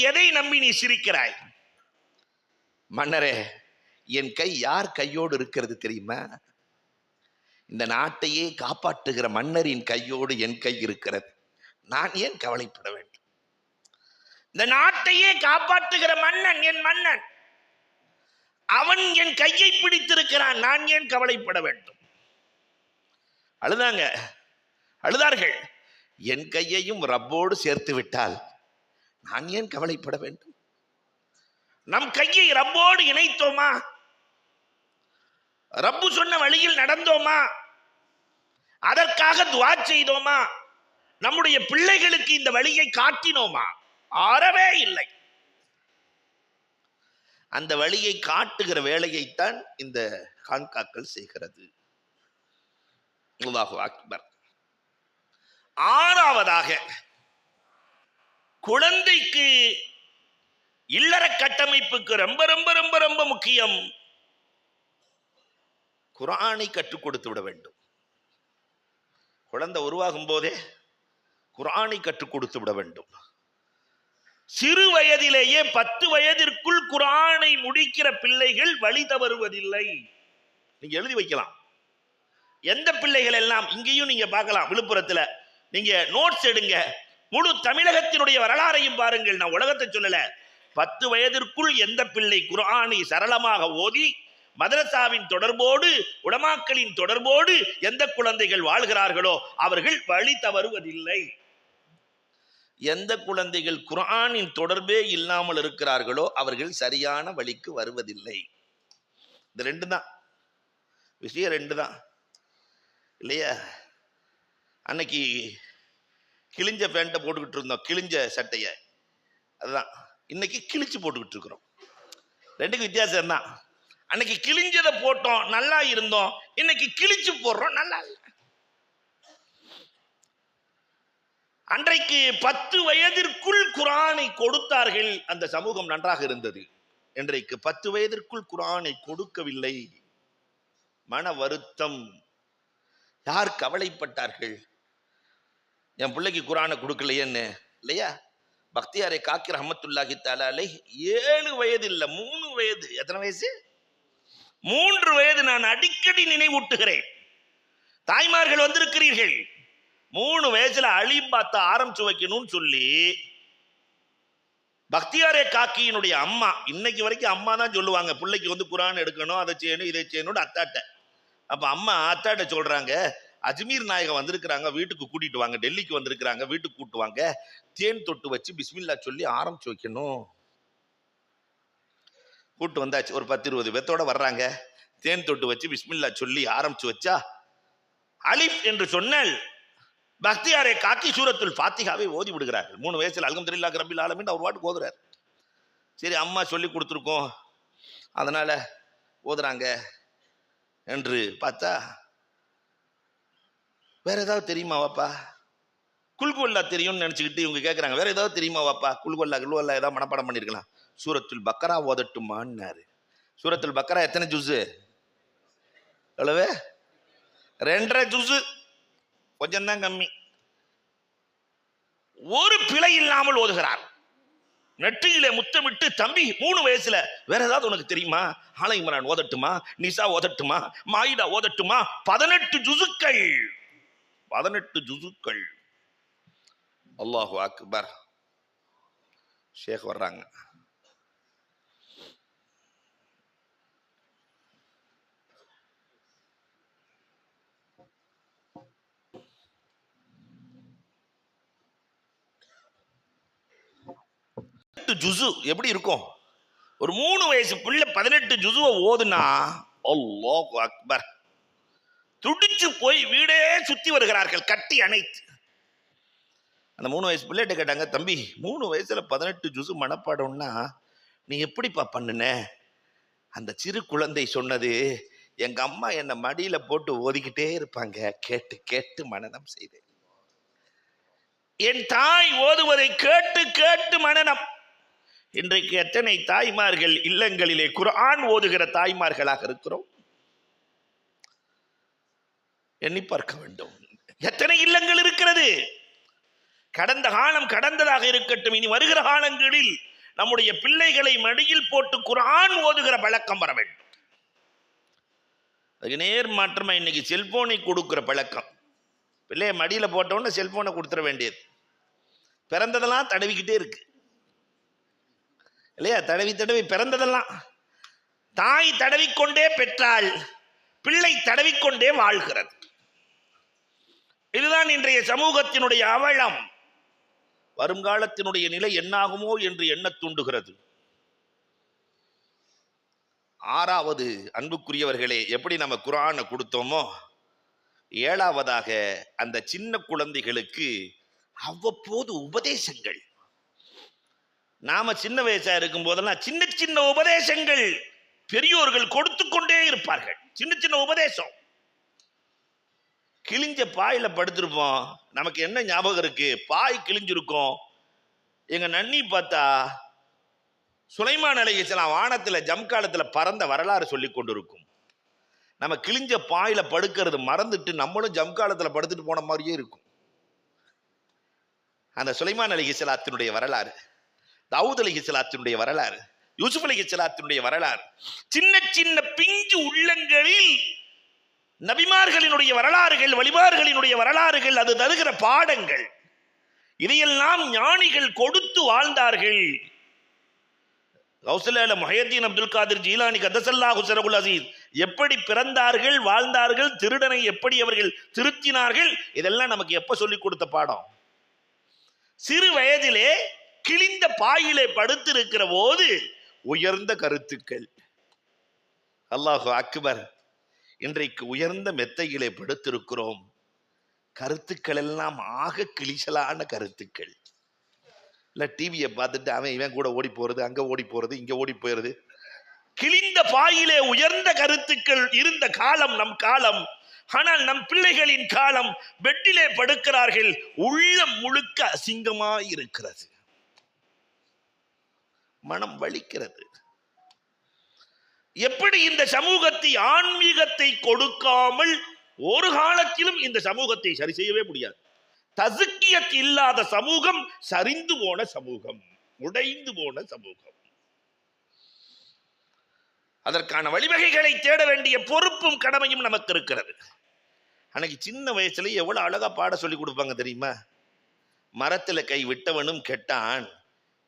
S1: எதை நம்பி நீ சிரிக்கிறாய்? மன்னரே, என் கை யார் கையோடு இருக்கிறது தெரியுமா? இந்த நாட்டையே காப்பாற்றுகிற மன்னரின் கையோடு என் கை இருக்கிறது. நான் ஏன் கவலைப்பட வேண்டும்? இந்த நாட்டையே காப்பாற்றுகிற மன்னன் என் மன்னன், அவன் என் கையை பிடித்திருக்கிறான், நான் ஏன் கவலைப்பட வேண்டும்? அழுதார்கள். என் கையையும் ரப்போடு சேர்த்து விட்டால் நான் ஏன் கவலைப்பட வேண்டும்? நம் கையை ரப்போடு இணைத்தோமா? ரப்பு சொன்ன வழியில் நடந்தோமா? அதற்காக துஆ செய்தோமா? நம்முடைய பிள்ளைகளுக்கு இந்த வழியை காட்டினோமா? அறவே இல்லை. அந்த வழியை காட்டுகிற வேலையைத்தான் இந்த கான்காக்கள் செய்கிறது. அல்லாஹு அக்பர். ஆறாவதாக, குழந்தைக்கு இல்லற கட்டமைப்புக்கு ரொம்ப ரொம்ப ரொம்ப ரொம்ப முக்கியம், குர்ஆனை கற்றுக் கொடுத்து விட வேண்டும். குழந்தை உருவாகும் போதே குர்ஆனை கற்றுக் கொடுத்து விட வேண்டும். சிறு வயதிலேயே 10 வயதிற்குள் குர்ஆனை முடிக்கிற பிள்ளைகள் வழி தவறுவதில்லை. நீங்க எழுதி வைக்கலாம். எந்த பிள்ளைகள் எல்லாம் இங்கேயும் நீங்க பார்க்கலாம். விழுப்புரத்துல நீங்க நோட்ஸ் எடுங்க, முழு தமிழகத்தினுடைய வரலாறையும் பாருங்கள். நான் உலகத்தை சொல்லல. 10 வயதிற்குள் எந்த பிள்ளை குர்ஆனை சரளமாக ஓதி மதரசாவின் தொடர்போடு உலமாக்களின் தொடர்போடு எந்த குழந்தைகள் வாழ்கிறார்களோ அவர்கள் வழி தவறுவதில்லை. எந்த குழந்தைகள் குர்ஆனின் தொடர்பே இல்லாமல் இருக்கிறார்களோ அவர்கள் சரியான வழிக்கு வருவதில்லை. இந்த 2 தான் விஷயம், 2 தான் இல்லையா? அன்னைக்கு கிழிஞ்ச பேண்ட்டை போட்டுக்கிட்டு இருந்தோம், கிழிஞ்ச சட்டைய, அதுதான் இன்னைக்கு கிழிச்சு போட்டுக்கிட்டு இருக்கிறோம். 2க்கு வித்தியாசம் தான். அன்னைக்கு கிழிஞ்சதை போட்டோம், நல்லா இருந்தோம். இன்னைக்கு கிழிச்சு போடுறோம், நல்லா இல்லை. அன்றைக்கு 10 வயதிற்குள் குர்ஆனை கொடுத்தார்கள், அந்த சமூகம் நன்றாக இருந்தது. இன்றைக்கு 10 வயதிற்குள் குர்ஆனை கொடுக்கவில்லை. மன வருத்தம். யார் கவலைப்பட்டார்கள்? என் பிள்ளைக்கு குர்ஆனை கொடுக்கலையேன்னு, இல்லையா? பக்தியாரை காக்கி ரஹ்மத்துல்லாஹி தஆலா அலைஹி 7 வயது இல்ல, 3 வயது. எத்தனை வயசு? 3 வயது. நான் அடிக்கடி நினைவூட்டுகிறேன். தாய்மார்கள் வந்திருக்கிறீர்கள், 3 வயசுல அலிபாத்த ஆரம்பிச்சு வைக்கணும்னு சொல்லி பக்தியாரே காக்கியினுடைய அம்மா, இன்னைக்கு வரைக்கும் அம்மா தான் சொல்லுவாங்க, பிள்ளைக்கு குர்ஆன் எடுக்கணும், அதை செய்யணும், இதை செய்யணும் அத்தாட்ட. அப்ப அம்மா அத்தாட்ட சொல்றாங்க, அஜ்மீர் நாயகம் வந்திருக்கிறாங்க, வீட்டுக்கு கூட்டிட்டு வாங்க. டெல்லிக்கு வந்திருக்கிறாங்க, வீட்டுக்கு கூட்டு வாங்க. தேன் தொட்டு வச்சு பிஸ்மில்லா சொல்லி ஆரம்பிச்சு வைக்கணும். கூட்டு வந்தாச்சு. ஒரு 10-20 பேத்தோட வர்றாங்க. தேன் தொட்டு வச்சு பிஸ்மில்லா சொல்லி ஆரம்பிச்சு வச்சா, அலிஃப் என்று சொன்னால் பக்தியாரை காக்கி சூரத்துல் ஃபாத்திஹாவை ஓதி விடுகிறார்கள். 3 வயசுல அல்ஹம்துலில்லாஹி ரப்பில் ஆலமீன் அவர் வாட்டுக்கு ஓதுறாரு. சரி, அம்மா சொல்லி கொடுத்துருக்கோம், அதனால ஓதுறாங்க என்று பார்த்தா, வேற ஏதாவது தெரியுமா வாப்பா? குல்குவல்லா தெரியும்னு நினைச்சுக்கிட்டு இவங்க கேட்கறாங்க, வேற ஏதாவது தெரியுமா வாப்பா? குல்குவல்லா ஏதாவது மனப்பாடம் பண்ணிருக்கலாம். சூரத்துல் பக்கரா ஓதட்டுமான்னாரு. சூரத்துல் பக்கரா எத்தனை ஜுஸு? எவ்வளவு? 2.5 ஜுஸு, கொஞ்சம் தான் கம்மி. ஒரு பிழை இல்லாமல் ஓதுகிறார். நெற்றியிலே முத்தமிட்டு, தம்பி 3 வயசுல வேற ஏதாவது உனக்கு தெரியுமா? ஆலை இம்ரான் ஓதட்டுமா? நிசா ஓதட்டுமா? மாயிதா ஓதட்டுமா? 18 ஜுஸுக்கள். 18 ஜுஸுக்கள். அல்லாஹு அக்பர். ஷேக் வர்றாங்க. ஜுஸு எப்படி இருக்கும்? ஒரு 3 வயசு பிள்ளை 18 ஜுஸுவை ஓதுனா, அல்லாஹு அக்பர். துடிச்சு போய் வீடே சுத்தி வருகிறார்கள், கட்டி அணைத்து. அந்த 3 வயசு பிள்ளைகிட்ட கேட்டாங்க, தம்பி 3 வயசுல 18 ஜுஸு மனப்பாடம்னா நீ எப்படிப்பா பண்ணுன? அந்த சிறு குழந்தை சொன்னது, எங்க அம்மா என்ன மடியில போட்டு ஓதிக்கிட்டே இருப்பாங்க, கேட்டு கேட்டு மனனம் செய்தேன். என் தாய் ஓதுவதை கேட்டு கேட்டு மனனம். இன்றைக்கு எத்தனை தாய்மார்கள் இல்லங்களிலே குர்ஆன் ஓதுகிற தாய்மார்களாக இருக்கிறோம்? எண்ணி பார்க்க வேண்டும். எத்தனை இல்லங்கள் இருக்கிறது? கடந்த காலம் கடந்ததாக இருக்கட்டும், இனி வருகிற காலங்களில் நம்முடைய பிள்ளைகளை மடியில் போட்டு குர்ஆன் ஓதுகிற பழக்கம் வர வேண்டும். அதுக்கு நேர் மாற்றமா இன்னைக்கு செல்போனை கொடுக்கிற பழக்கம். பிள்ளைய மடியில போட்டோன்னு செல்போனை கொடுத்துட வேண்டியது. பிறந்ததெல்லாம் தடவிக்கிட்டே இருக்கு இல்லையா? தடவி தடவி பிறந்ததெல்லாம். தாய் தடவிக்கொண்டே பெற்றால் பிள்ளை தடவிக்கொண்டே வாழ்கிறது. இதுதான் இன்றைய சமூகத்தினுடைய அவலம். வருங்காலத்தினுடைய நிலை என்னாகுமோ என்று எண்ண தூண்டுகிறது. 6வது, அன்புக்குரியவர்களே, எப்படி நம்ம குர்ஆனை கொடுத்தோமோ, 7வதாக அந்த சின்ன குழந்தைகளுக்கு அவ்வப்போது உபதேசங்கள். நாம சின்ன வயசா இருக்கும் போதெல்லாம் சின்ன சின்ன உபதேசங்கள் பெரியோர்கள் கொடுத்து கொண்டே இருப்பார்கள். சின்ன சின்ன உபதேசம். கிழிஞ்ச பாயில படுத்திருப்போம். நமக்கு என்ன ஞாபகம் இருக்கு? பாய் கிழிஞ்சிருக்கும். எங்க நன்னி பார்த்தா சுலைமான் அலைஹிஸ்ஸலாம் வானத்துல ஜம்காலத்துல பறந்த வரலாறு சொல்லி கொண்டிருக்கும். நம்ம கிழிஞ்ச பாயில படுக்கிறது மறந்துட்டு நம்மளும் ஜம்காலத்துல படுத்துட்டு போன மாதிரியே இருக்கும். அந்த சுலைமான் அலைஹிஸ்ஸலாத்தினுடைய வரலாறு, தாவூத் அலைஹிஸ்ஸலாத்தினுடைய வரலாறு, யூசுப் அலைஹிஸ்ஸலாத்தினுடைய வரலாறு, சின்ன சின்ன பிஞ்சு உள்ளங்களில் நபிமார்களினுடைய வரலாறுகள், வலிமார்களினுடைய வரலாறுகள், அது தருகிற பாடங்கள். இதையெல்லாம் ஞானிகள் கொடுத்து வாழ்ந்தார்கள். கௌசல் ஆலம் முஹையத்தீன் அப்துல் காதிர் ஜீலானி கத்தஸல்லாஹு சிரஹுல் அஸீஸ் எப்படி பிறந்தார்கள், வாழ்ந்தார்கள், திருடனை எப்படி அவர்கள் திருத்தினார்கள், இதெல்லாம் நமக்கு எப்ப சொல்லி கொடுத்த பாடம்? சிறு வயதிலே கிழிந்த பாயிலே படுத்திருக்கிற போது உயர்ந்த கருத்துக்கள். அல்லாஹு அக்பர். இன்றைக்கு உயர்ந்த மெத்தையிலே படுத்திருக்கிறோம். கருத்துக்கள் எல்லாம் ஆக கிளிசலான கருத்துக்கள். இல்ல டிவியை பார்த்துட்டு அவன் இவன் கூட ஓடி போறது, அங்க ஓடி போறது, இங்க ஓடி போயிறது. கிழிந்த பாயிலே உயர்ந்த கருத்துக்கள் இருந்த காலம் நம் காலம். ஆனால் நம் பிள்ளைகளின் காலம் பெட்டிலே படுக்கிறார்கள், உள்ளம் முழுக்க அசிங்கமாய் இருக்கிறது, மனம் வலிக்கிறது. எப்படி இந்த சமூகத்தை, ஆன்மீகத்தை கொடுக்காமல் ஒரு காலத்திலும் இந்த சமூகத்தை சரி செய்யவே முடியாது. தஸ்கியத் இல்லாத சமூகம் சரிந்து போன சமூகம், உடைந்து போன சமூகம். அதற்கான வழிவகைகளை தேட வேண்டிய பொறுப்பும் கடமையும் நமக்கு இருக்கிறது. அன்னைக்கு சின்ன வயசுல எவ்வளவு அழகா பாட சொல்லி கொடுப்பாங்க தெரியுமா? மரத்துல கை விட்டவனும் கெட்டான்,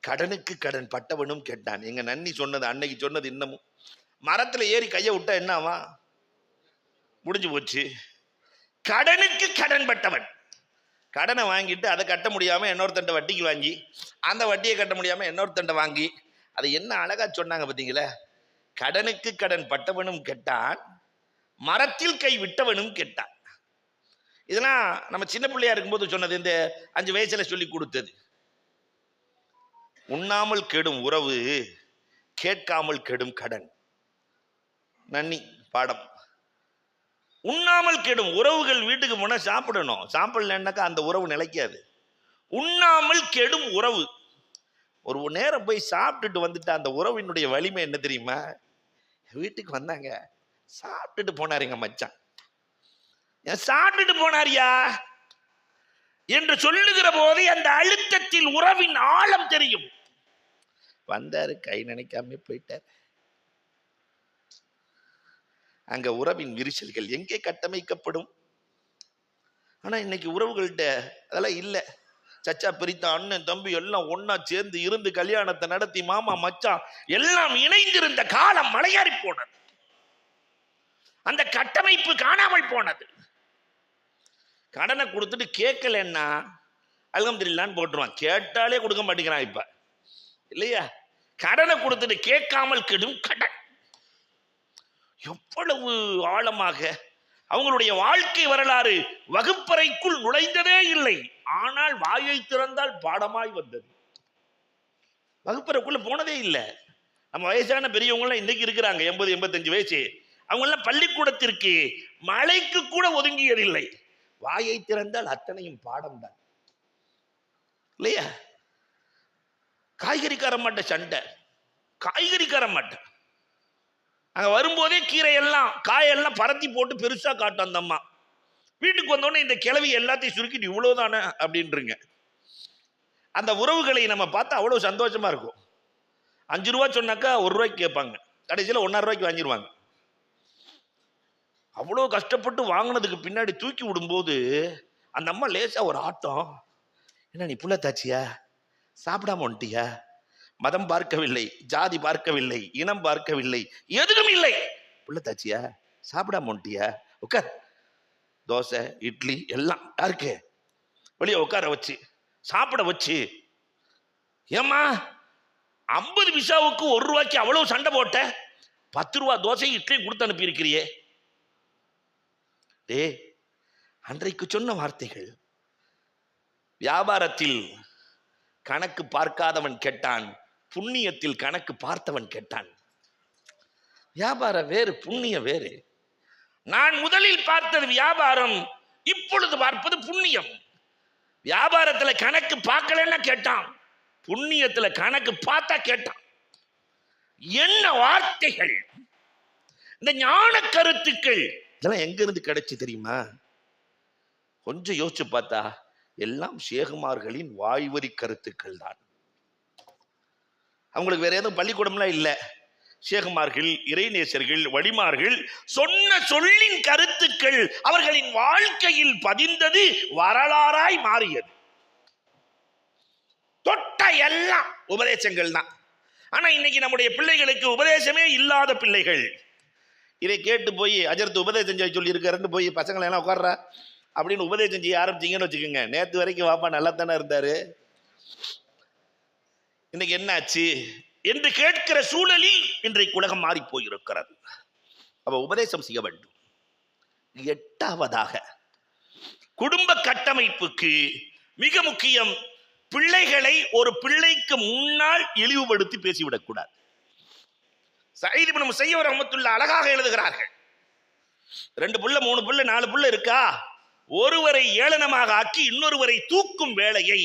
S1: கடனுக்கு கடன் பட்டவனும் கெட்டான். எங்க நன்னி சொன்னது, அன்னைக்கு சொன்னது இன்னமும். மரத்துல ஏறி கையை விட்டா என்னவா? முடிஞ்சு போச்சு. கடனுக்கு கடன் பட்டவன். கடனை வாங்கிட்டு அதை கட்ட முடியாம இன்னொருத்தண்ட வட்டிக்கு வாங்கி, அந்த வட்டியை கட்ட முடியாம இன்னொருத்தண்ட வாங்கி, அதை என்ன அழகா சொன்னாங்க பார்த்தீங்களா? கடனுக்கு கடன் பட்டவனும் கெட்டான், மரத்தில் கை விட்டவனும் கெட்டான். இதெல்லாம் நம்ம சின்ன பிள்ளையா இருக்கும்போது சொன்னது, இந்த 5 வயசுல சொல்லி கொடுத்தது. உண்ணாமல் கெடும் உறவு, கேட்காமல் கெடும் கடன். நன்னி பாடம். உண்ணாமல் கெடும் உறவுகள். வீட்டுக்கு போனா சாப்பிடணும், சாப்பிடலன்னாக்கா அந்த உறவு நிலைக்காது. உண்ணாமல் கெடும் உறவு. ஒரு நேரம் போய் சாப்பிட்டுட்டு வந்துட்டு அந்த உறவினுடைய வலிமை என்ன தெரியுமா? வீட்டுக்கு வந்தாங்க, சாப்பிட்டுட்டு போனாருங்க மச்சான், சாப்பிட்டுட்டு போனாரியா என்று சொல்லுகிற போது அந்த அழுத்தத்தில் உறவின் ஆழம் தெரியும். வந்தாரு, கை நினைக்காம போயிட்டார். அங்க உறவின் விரிசல்கள் எங்கே கட்டமைக்கப்படும்? ஆனா இன்னைக்கு உறவுகள்கிட்ட அதெல்லாம் இல்லை. சச்சா பிரித்த அண்ணன் தம்பி எல்லாம் ஒன்னா சேர்ந்து இருந்து கல்யாணத்தை நடத்தி மாமா மச்சான் எல்லாம் இணைந்திருந்த காலம் மலையாறி போனது. அந்த கட்டமைப்பு காணாமல் போனது. கடனை கொடுத்துட்டு கேட்கலன்னா அல்ஹம்துலில்லாஹ்னு போட்டுருவான். கேட்டாலே கொடுக்க மாட்டேங்கிறான் இப்ப, இல்லையா? கடனை கொடுத்துட்டு கேட்காமல் கெடும் கடன். எவ்வளவு ஆழமாக அவங்களுடைய வாழ்க்கை வரலாறு வகுப்பறைக்குள் நுழைந்ததே இல்லை, ஆனால் வாயை திறந்தால் பாடமாய் வந்தது. வகுப்பறைக்குள்ள போனதே இல்லை. நம்ம வயசான பெரியவங்க இன்னைக்கு இருக்கிறாங்க, 80-85 வயசு. அவங்க எல்லாம் பள்ளிக்கூடத்திற்கு மழைக்கு கூட ஒதுங்கியதில்லை. வாயை திறந்தால் அத்தனையும் பாடம் தான், இல்லையா? காய்கறிக்கார மாட்ட சண்டை, காய்கறிக்கார மாட்டேன். அங்க வரும்போதே கீரை எல்லாம் காயெல்லாம் பரத்தி போட்டு பெருசா காட்டும் அந்த அம்மா. வீட்டுக்கு வந்தோடனே இந்த கிழவி எல்லாத்தையும் சுருக்கிட்டு இவ்வளவுதானே அப்படின்றீங்க. அந்த உறவுகளை நம்ம பார்த்தா அவ்வளவு சந்தோஷமா இருக்கும். 5 ரூபா சொன்னாக்கா 1 ரூபாய்க்கு கேட்பாங்க, கடைசியில் 1.5 ரூபாய்க்கு வாங்கிடுவாங்க. அவ்வளவு கஷ்டப்பட்டு வாங்கினதுக்கு பின்னாடி தூக்கி விடும்போது அந்த அம்மா லேசா ஒரு ஆட்டம். என்ன நீ புள்ளத்தாச்சியா, சாப்பிடாம வந்துட்டியா? மதம் பார்க்கவில்லை, ஜாதி பார்க்கவில்லை, இனம் பார்க்கவில்லை, எதுவும் இல்லை. புள்ளத்தாச்சியா, சாப்பிடாம வந்துட்டியா? உட்கார். தோசை இட்லி எல்லாம் யாருக்கு? வெளியே உட்கார வச்சு சாப்பிட வச்சு. ஏம்மா 50 பைசாவுக்கு 1 ரூபாய்க்கு அவ்வளவு சண்டை போட்ட, 10 ரூபா தோசை இட்லி கொடுத்து அனுப்பி இருக்கிறியே. அன்றைக்கு சொன்ன வார்த்தைகள். வியாபாரத்தில் கணக்கு பார்க்காதவன் கெட்டான், புண்ணியத்தில் கணக்கு பார்த்தவன் கெட்டான். வியாபாரம் வேறு, புண்ணியம் வேறு. நான் முதலில் பார்த்தது வியாபாரம், இப்பொழுது பார்ப்பது புண்ணியம். வியாபாரத்துல கணக்கு பார்க்கலன்னா கேட்டான், புண்ணியத்துல கணக்கு பார்த்தா கேட்டான். என்ன வார்த்தைகள்! இந்த ஞான கருத்துக்கள் இதெல்லாம் எங்க இருந்து கிடைச்சு தெரியுமா? கொஞ்சம் யோசிச்சு பார்த்தா எல்லாம் ஷேகுமார்களின் வாய்வரி கருத்துக்கள் தான். அவங்களுக்கு வேற எதுவும் பள்ளிக்கூடம்லாம் இல்லை. ஷேகுமார்கள், இறைநேசர்கள், வழிமார்கள் சொன்ன சொல்லின் கருத்துக்கள் அவர்களின் வாழ்க்கையில் பதிந்தது, வரலாறாய் மாறியது. தொட்ட எல்லாம் உபதேசங்கள் தான். ஆனா இன்னைக்கு நம்முடைய பிள்ளைகளுக்கு உபதேசமே இல்லாத பிள்ளைகள். இதை கேட்டு போய் அஜரத்து உபதேசம் செய்ய சொல்லி இருக்காருன்னு போய் பசங்களை எல்லாம் உட்கார்றா அப்படின்னு உபதேசம் செய்ய ஆரம்பிச்சிங்கன்னு வச்சுக்கோங்க. நேற்று வரைக்கும் வாப்பா நல்லா தானே இருந்தாரு, இன்னைக்கு என்ன ஆச்சு என்று கேட்கிற சூழலில் இன்றைக்கு உலகம் மாறி போயிருக்கிறது. அப்ப உபதேசம் செய்ய வேண்டும். 8ஆவதாக குடும்ப கட்டமைப்புக்கு மிக முக்கியம், பிள்ளைகளை ஒரு பிள்ளைக்கு முன்னால் இழிவுபடுத்தி பேசிவிடக்கூடாது. சயீத் இப்னு முஸய்யிப் ரஹ்மத்துல்லாஹி அழகாக எழுதுகிறார்கள். 2 புள்ள 3 புள்ள 4 புள்ள இருக்கா, ஒருவரை ஏளனமாக ஆக்கி இன்னொருவரை தூக்கும் வேலையை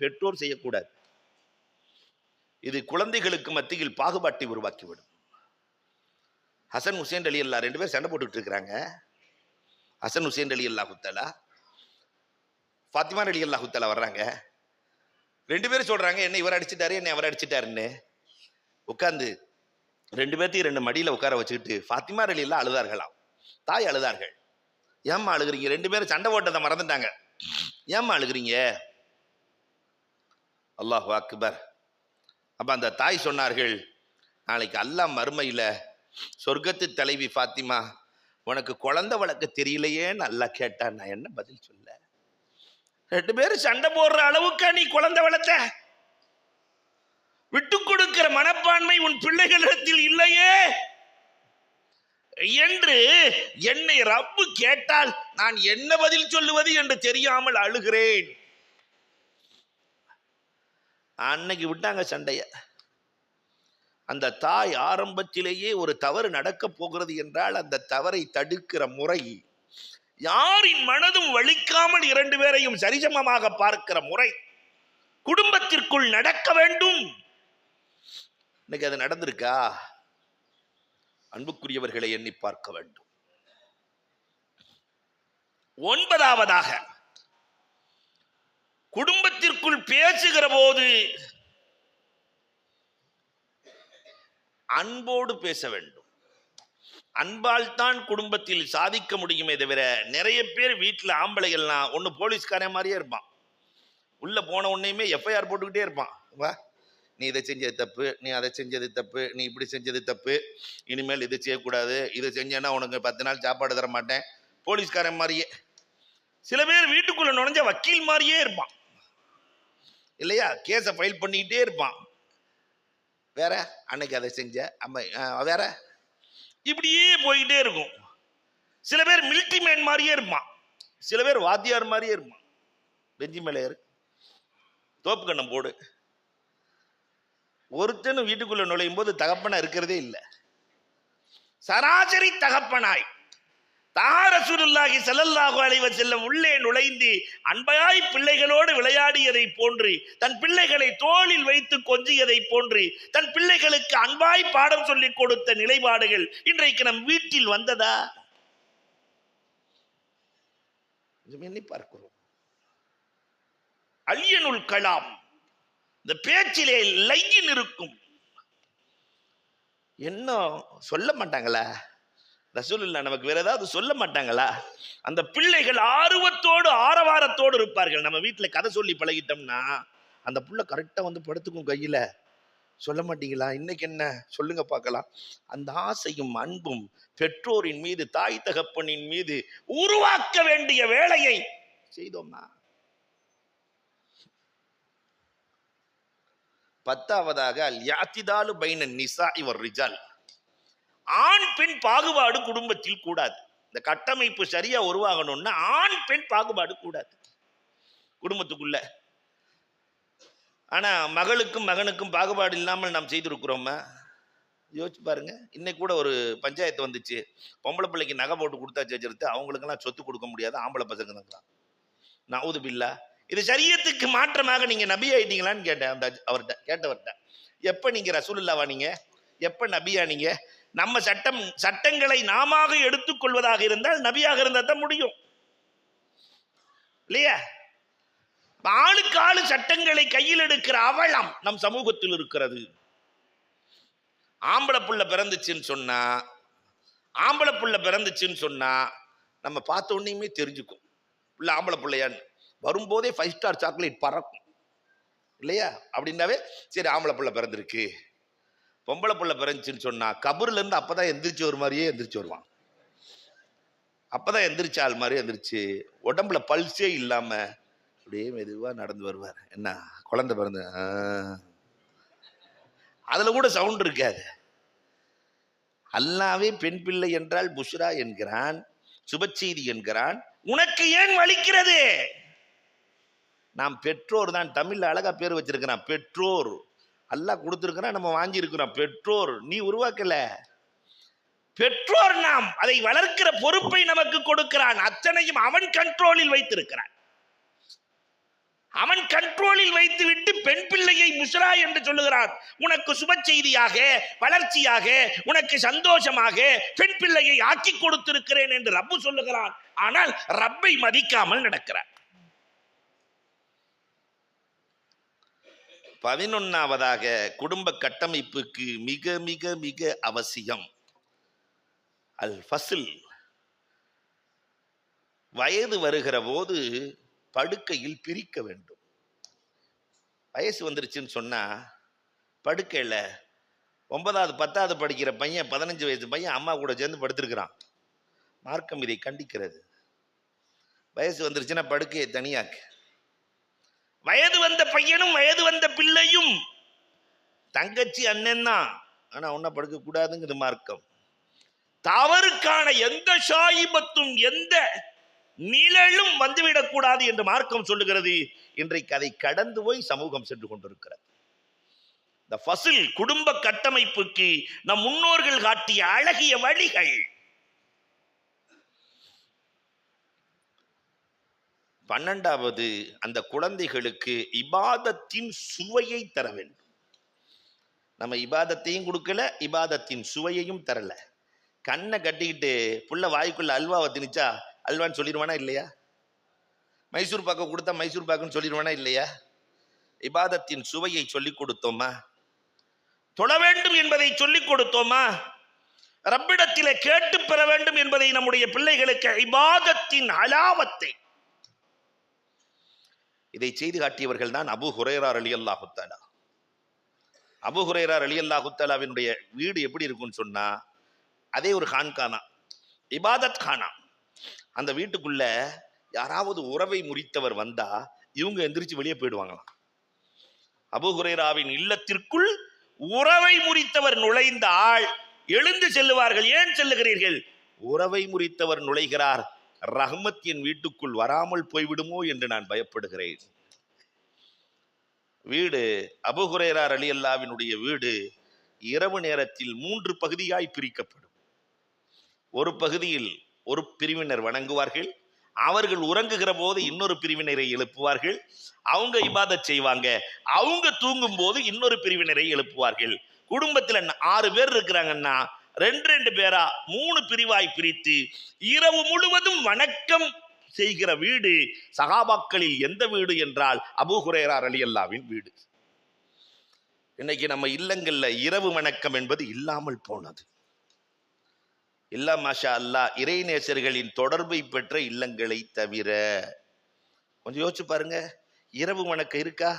S1: பெற்றோர் செய்யக்கூடாது. இது குழந்தைகளுக்கு மத்தியில் பாகுபாட்டை உருவாக்கிவிடும். ஹசன் ஹுசைன் ரலியல்லாஹு 2 பேர் சண்டை போட்டுட்டு இருக்கிறாங்க. ஹசன் ஹுசைன் ரலியல்லாஹு தஆலா, ஃபாத்திமா ரலியல்லாஹு தஆலா வர்றாங்க. 2 பேரும் சொல்றாங்க, என்ன இவர் அடிச்சிட்டாரு, என்ன அவர் அடிச்சிட்டாருன்னு. உட்கார்ந்து 2 பேர்த்தையும் 2 மடியில உட்கார வச்சுக்கிட்டு ஃபாத்திமா ரலியல்லாஹு அழுதார்களாம். தாய் அழுதார்கள். ஏம்மா அழுகுறீங்க? 2 பேரும் சண்டை போட்டதை மறந்துட்டாங்க. ஏம்மா அழுகுறீங்க? அல்லாஹு அக்பர். அப்ப அந்த தாய் சொன்னார்கள், நாளைக்கு அல்லாஹ் மறுமையில சொர்க்கத்து தலைவி ஃபாத்திமா உனக்கு குழந்தை வளர்க்க தெரியலையே நல்லா கேட்டா நான் என்ன பதில் சொல்ல? 2 பேரும் சண்டை போடுற அளவுக்கா நீ குழந்தை வளர்த்த? விட்டு கொடுக்கிற மனப்பான்மை உன் பிள்ளைகளிடத்தில் இல்லையே என்று என்னை ரப்பு கேட்டால் நான் என்ன பதில் சொல்லுவது என்று தெரியாமல் அழுகிறேன். அன்னைக்கு விட்டாங்க சண்டைய. அந்த தாய் ஆரம்பத்திலேயே ஒரு தவறு நடக்க போகிறது என்றால் அந்த தவறை தடுக்கிற முறை, யாரின் மனதும் வலிக்காமல் 2 பேரையும் சரிசமமாக பார்க்கிற முறை குடும்பத்திற்குள் நடக்க வேண்டும். இன்னைக்கு அது நடந்திருக்கா? அன்புக்குரியவர்களை எண்ணி பார்க்க வேண்டும். 9வதாக, குடும்பத்திற்குள் பேசுகிற போது அன்போடு பேச வேண்டும். அன்பால் தான் குடும்பத்தில் சாதிக்க முடியுமே தவிர, நிறைய பேர் வீட்டில் ஆம்பளைகள்லாம் ஒன்று போலீஸ்காரன் மாதிரியே இருப்பான். உள்ள போன உடனேயுமே எஃப்ஐஆர் போட்டுக்கிட்டே இருப்பான். வா, நீ இதை செஞ்சது தப்பு, நீ அதை செஞ்சது தப்பு, நீ இப்படி செஞ்சது தப்பு, இனிமேல் இது செய்யக்கூடாது, இது செஞ்சேன்னா உனக்கு 10 நாள் சாப்பாடு தர மாட்டேன். போலீஸ்காரன் மாதிரியே. சில பேர் வீட்டுக்குள்ள நுழைஞ்ச வக்கீல் மாதிரியே இருப்பான் இல்லையா? கேஸை ஃபைல் பண்ணிக்கிட்டே இருப்பான். வேற அன்னைக்கு அதை செஞ்ச அம்மா வேற, இப்படியே போயிட்டே இருக்கும். சில பேர் மிலிட்ரி மேன் மாதிரியே இருப்பான். சில பேர் வாத்தியார் மாதிரியே இருப்பான். பெஞ்சி மேலே ஏறு, தோப்பு கண்ணம் போடு. ஒருத்தனும் வீட்டுக்குள்ள நுழையும் போது தகப்பனா இருக்கிறதே இல்லை. சராசரி தகப்பனாய் ரசூலுல்லாஹி ஸல்லல்லாஹு அலைஹி வஸல்லம் உள்ளே நுழைந்து அன்பையாய் பிள்ளைகளோடு விளையாடியதை போன்று, தன் பிள்ளைகளை தோளில் வைத்து கொஞ்சியதை போன்று, தன் பிள்ளைகளுக்கு அன்பாய் பாடம் சொல்லிக் கொடுத்த நிலைப்பாடுகள் இன்றைக்கு நம் வீட்டில் வந்ததா? எண்ணி பார்க்கிறோம். அல்யனுல் கலாம், இந்த பேச்சிலே லையின் இருக்கும். என்ன சொல்ல மாட்டாங்களா ரசூலுல்லாஹ்? நமக்கு வேற ஏதாவது சொல்ல மாட்டாங்களா? அந்த பிள்ளைகள் ஆர்வத்தோடு ஆரவாரத்தோடு இருப்பார்கள். நம்ம வீட்டுல கதை சொல்லி பழகிட்டோம்னா அந்த புள்ள கரெக்டா வந்து படுத்துக்கும் கையில. சொல்ல மாட்டீங்களா? இன்னைக்கு என்ன சொல்லுங்க பார்க்கலாம். அந்த ஆசையும் அன்பும் பெற்றோரின் மீது, தாய் தகப்பனின் மீது உருவாக்க வேண்டிய வேலையை செய்தோமா? 10வதாக, அல் யாத்திதாலு பைன நிசாஇ வர் ரிஜால், ஆண் பெண் பாகுபாடு குடும்பத்தில் கூடாது. இந்த கட்டமைப்பு சரியா உருவாகணும்னா ஆண் பெண் பாகுபாடு கூடாது குடும்பத்துக்குள்ள. ஆனா மகளுக்கும் மகனுக்கும் பாகுபாடு இல்லாமல் நாம் செய்திருக்கிறோமா? யோசிச்சு பாருங்க. இன்னைக்கு கூட ஒரு பஞ்சாயத்து வந்துச்சு. பொம்பளை பிள்ளைக்கு நகை போட்டு கொடுத்தா செஞ்சிருத்து, அவங்களுக்கெல்லாம் சொத்து கொடுக்க முடியாது, ஆம்பளை பசங்க தான். நவுது பில்லா. இது சரியத்துக்கு மாற்றமாக நீங்க நபி ஆயிட்டீங்களான்னு கேட்டேன் அந்த அவர்கிட்ட, கேட்டவர்கிட்ட. எப்ப நீங்க ரசூலுல்லாஹ் நீங்க எப்ப நபியா? நீங்க நம்ம சட்டங்களை நாம எடுத்துக்கொள்வதாக இருந்தால் நபியாக இருந்தால் தான் முடியும் இல்லையா? ஆளுக்கு ஆளு சட்டங்களை கையில் எடுக்கிற அவலம் நம் சமூகத்தில் இருக்கிறது. ஆம்பளை புள்ள பிறந்துச்சுன்னு சொன்னா நம்ம பார்த்த உடனேயுமே தெரிஞ்சுக்கும் புள்ள ஆம்பளை பிள்ளையான்னு. வரும்போதே 5 ஸ்டார் சாக்லேட் பறக்கும் இல்லையா? அப்படின்னாவே சரி ஆம்பளை புள்ள பிறந்திருக்கு. பொம்பளை புள்ள பிறந்துச்சுன்னு சொன்னா கபூர்ல இருந்து அப்பதான் எந்திரிச்சு ஒரு மாதிரியே எந்திரிச்சு வருவான். அப்பதான் எந்திரிச்சால் மாதிரி எந்திரிச்சு உடம்புல பல்ஸே இல்லாம அப்படியே மெதுவா நடந்து வருவார். என்ன குழந்தை பிறந்த அதுல கூட சவுண்ட் இருக்காது. அல்லாவே பெண் பிள்ளை என்றால் புஷ்ரா என்கிறான், சுபச்செய்தி என்கிறான். உனக்கு ஏன் வலிக்கிறது? நாம் பெற்றோர் தான். தமிழ்ல அழகா பேர் வச்சிருக்கிறான், பெற்றோர். அல்லாஹ் கொடுத்திருக்கிறான், நம்ம வாங்கி இருக்கிறோம். பெற்றோர் நீ உருவாக்கல. பெற்றோர் நாம். அதை வளர்க்கிற பொறுப்பை நமக்கு கொடுக்கிறான். அத்தனையும் அவன் கண்ட்ரோலில் வைத்திருக்கிறான். அவன் கண்ட்ரோலில் வைத்து விட்டு பெண் பிள்ளையை முஸ்ரா என்று சொல்லுகிறான். உனக்கு சுப செய்தியாக, வளர்ச்சியாக, உனக்கு சந்தோஷமாக பெண் பிள்ளையை ஆக்கி கொடுத்திருக்கிறேன் என்று ரப்பு சொல்லுகிறான். ஆனால் ரப்பை மதிக்காமல் நடக்கிறான். 11வதாக, குடும்ப கட்டமைப்புக்கு மிக மிக மிக அவசியம் அல் ஃபஸ்ல். வயது வருகிற போது படுக்கையில் பிரிக்க வேண்டும். வயசு வந்துருச்சுன்னு சொன்னா படுக்கையில் 9வது 10வது படிக்கிற பையன், 15 வயசு பையன் அம்மா கூட சேர்ந்து படுத்திருக்கிறான். மார்க்கம் இதை கண்டிக்கிறது. வயசு வந்துருச்சுன்னா படுக்கையை தனியாக்கு. வயது வந்த பையனும் வயது வந்த பிள்ளையும் தங்கச்சி அண்ணன் தான், ஆனா ஒன்ன படுக்க கூடாதுங்கிறது மார்க்கம். தவறுக்கான எந்த ஷாயிபத்தும் எந்த நிழலும் வந்துவிடக்கூடாது என்று மார்க்கம் சொல்லுகிறது. இன்றைக்கு அதை கடந்து போய் சமூகம் சென்று கொண்டிருக்கிறது. இந்த ஃபசில் குடும்ப கட்டமைப்புக்கு நம் முன்னோர்கள் காட்டிய அழகிய வழிகள். 12வது, அந்த குழந்தைகளுக்கு இபாதத்தின் சுவையை தர வேண்டும். நம்ம இபாதத்தையும் கொடுக்கல, இபாதத்தின் சுவையையும் தரல. கண்ணை கட்டிக்கிட்டு புள்ள வாய்க்குள்ள அல்வாவை திணிச்சா அல்வான்னு சொல்லிடுவானா இல்லையா? மைசூர் பாக்கு கொடுத்தா மைசூர் பாக்குன்னு சொல்லிடுவானா இல்லையா? இபாதத்தின் சுவையை சொல்லிக் கொடுத்தோமா? தொழ வேண்டும் என்பதை சொல்லிக் கொடுத்தோமா? ரப்பிடத்திலே கேட்டு பெற வேண்டும் என்பதை நம்முடைய பிள்ளைகளுக்கு இபாதத்தின் அலாவத்தை இதை செய்து காட்டியவர்கள் தான் அபூ ஹுரைரா ரலியல்லாஹு தஆலா. அபூ ஹுரைரா ரலியல்லாஹு தஆலாவினுடைய வீடு எப்படி இருக்கும்னு சொன்னா, அதே ஒரு கான்கானா, இபாதத் கானா. அந்த வீட்டுக்குள்ள யாராவது உறவை முறித்தவர் வந்தா இவங்க எந்திரிச்சு வெளியே போயிடுவாங்களாம். அபூ ஹுரைராவின் இல்லத்திற்குள் உறவை முறித்தவர் நுழைந்தால் எழுந்து செல்லுவார்கள். ஏன் செல்லுகிறீர்கள்? உறவை முறித்தவர் நுழைகிறார், ரஹ்மத் என் வீட்டுக்குள் வராமல் போய்விடுமோ என்று நான் பயப்படுகிறேன். வீடு அபூ ஹுரைரா ரலியல்லாஹுவினுடைய வீடு இரவு நேரத்தில் 3 பகுதியாய் பிரிக்கப்படும். ஒரு பகுதியில் ஒரு பிரிவினர் வணங்குவார்கள், அவர்கள் உறங்குகிற போது இன்னொரு பிரிவினரை எழுப்புவார்கள், அவங்க இபாதத் செய்வாங்க. அவங்க தூங்கும் போது இன்னொரு பிரிவினரை எழுப்புவார்கள். குடும்பத்தில் 6 பேர் இருக்கிறாங்கன்னா 2 பேரா 3 பிரிவாய் பிரித்து இரவு முழுவதும் வணக்கம் செய்கிற வீடு சஹாபாக்களில் எந்த வீடு என்றால் அபூ ஹுரைரா ரலியல்லாஹுவின் வீடு. இன்னைக்கு நம்ம இல்லங்கள்ல இரவு வணக்கம் என்பது இல்லாமல் போனது. இல்ல மாஷா அல்லாஹ், இறைநேசர்களின் தொடர்பை பெற்ற இல்லங்களை தவிர. கொஞ்சம் யோசிச்சு பாருங்க, இரவு வணக்கம் இருக்கா?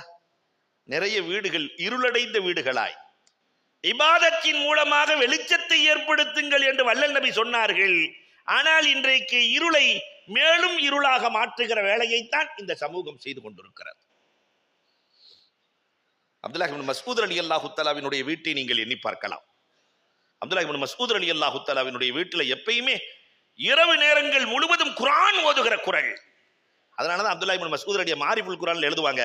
S1: நிறைய வீடுகள் இருளடைந்த வீடுகளாய். இபாதத்தின் மூலமாக வெளிச்சத்தை ஏற்படுத்துங்கள் என்று வல்லல் நபி சொன்னார்கள். ஆனால் இன்றைக்கு இருளை மேலும் இருளாக மாற்றுகிற வேலையைத்தான் இந்த சமூகம் செய்து கொண்டிருக்கிறது. அப்துல்லாஹ் இப்னு மஸ்ஊத் ரலியல்லாஹு தஆலாவினுடைய வீட்டை நீங்கள் எண்ணி பார்க்கலாம். அப்துல்லாஹ் இப்னு மஸ்ஊத் ரலியல்லாஹு தஆலாவினுடைய வீட்டில் எப்பயுமே இரவு நேரங்கள் முழுவதும் குர்ஆன் ஓதுகிற குரல். அதனாலதான் அப்துல்லாஹ் இப்னு மஸ்ஊத் ரலிய மாரிஃபுல் குர்ஆன்ல எழுதுவாங்க,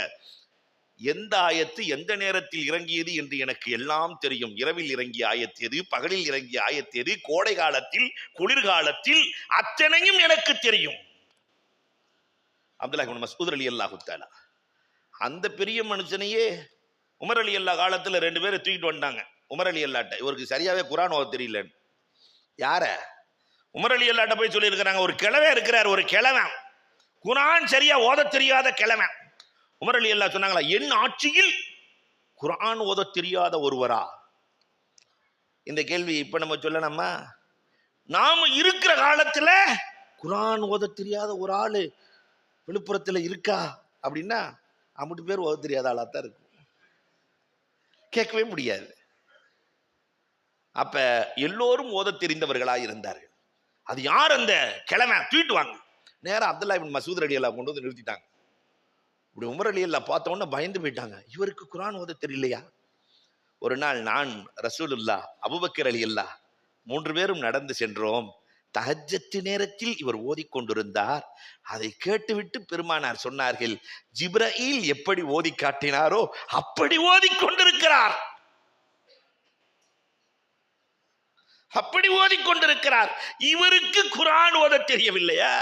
S1: எந்த ஆயத்து எந்த நேரத்தில் இறங்கியது என்று எனக்கு எல்லாம் தெரியும். இரவில் இறங்கிய ஆயத்து எது, பகலில் இறங்கிய ஆயத்து எது, கோடை காலத்தில் குளிர்காலத்தில் அத்தனையும் எனக்கு தெரியும். அப்துல்லாஹ் இப்னு மஸ்ஊத் ரலியல்லாஹு தஆலா அந்த பெரிய மனுஷனையே உமர் ரலியல்லாஹு காலத்துல 2 பேரை தூக்கிட்டு வந்தாங்க. உமர் ரலியல்லாஹு, இவருக்கு சரியாவே குர்ஆன் ஓத தெரியலன்னு. யார? உமர் ரலியல்லாஹு போய் சொல்லி இருக்கிறாங்க, ஒரு கிழவன் இருக்கிறார், ஒரு கிழவன் குர்ஆன் சரியா ஓத தெரியாத கிழவன். உமர் ரலியல்லாஹு சொன்னாங்களா, என் ஆட்சியில் குர்ஆன் ஓத தெரியாத ஒருவரா? இந்த கேள்வி இப்ப நம்ம சொல்லணுமா? நாம இருக்கிற காலத்துல குர்ஆன் ஓத தெரியாத ஒரு ஆளு விழுப்புரத்துல இருக்கா அப்படின்னா 50 பேர் ஓத தெரியாத ஆளா தான் இருக்கும், கேட்கவே முடியாது. அப்ப எல்லோரும் ஓத தெரிந்தவர்களாக இருந்தார்கள். அது யார்? அந்த கிழமை தூக்கிட்டு வாங்க. நேரம் அப்துல்லாஹ் இப்னு மஸ்ஊத் ரலியல்லாஹு கொண்டு வந்து நிறுத்திட்டாங்க. இப்படி உமர் ரலியல்லாஹு பார்த்த உடனே பயந்து போயிட்டாங்க, இவருக்கு குர்ஆன் ஓத தெரியலையா? ஒரு நாள் நான், ரசூலுல்லாஹ், அபூபக்கர் ரலியல்லாஹு 3 பேரும் நடந்து சென்றோம். தஹஜ்ஜத் நேரத்தில் இவர் ஓதிக்கொண்டிருந்தார். அதை கேட்டுவிட்டு பெருமானார் சொன்னார்கள், ஜிப்ரீல் எப்படி ஓதி காட்டினாரோ அப்படி ஓதிக்கொண்டிருக்கிறார், அப்படி ஓதிக்கொண்டிருக்கிறார். இவருக்கு குர்ஆன் ஓத தெரியவில்லையா?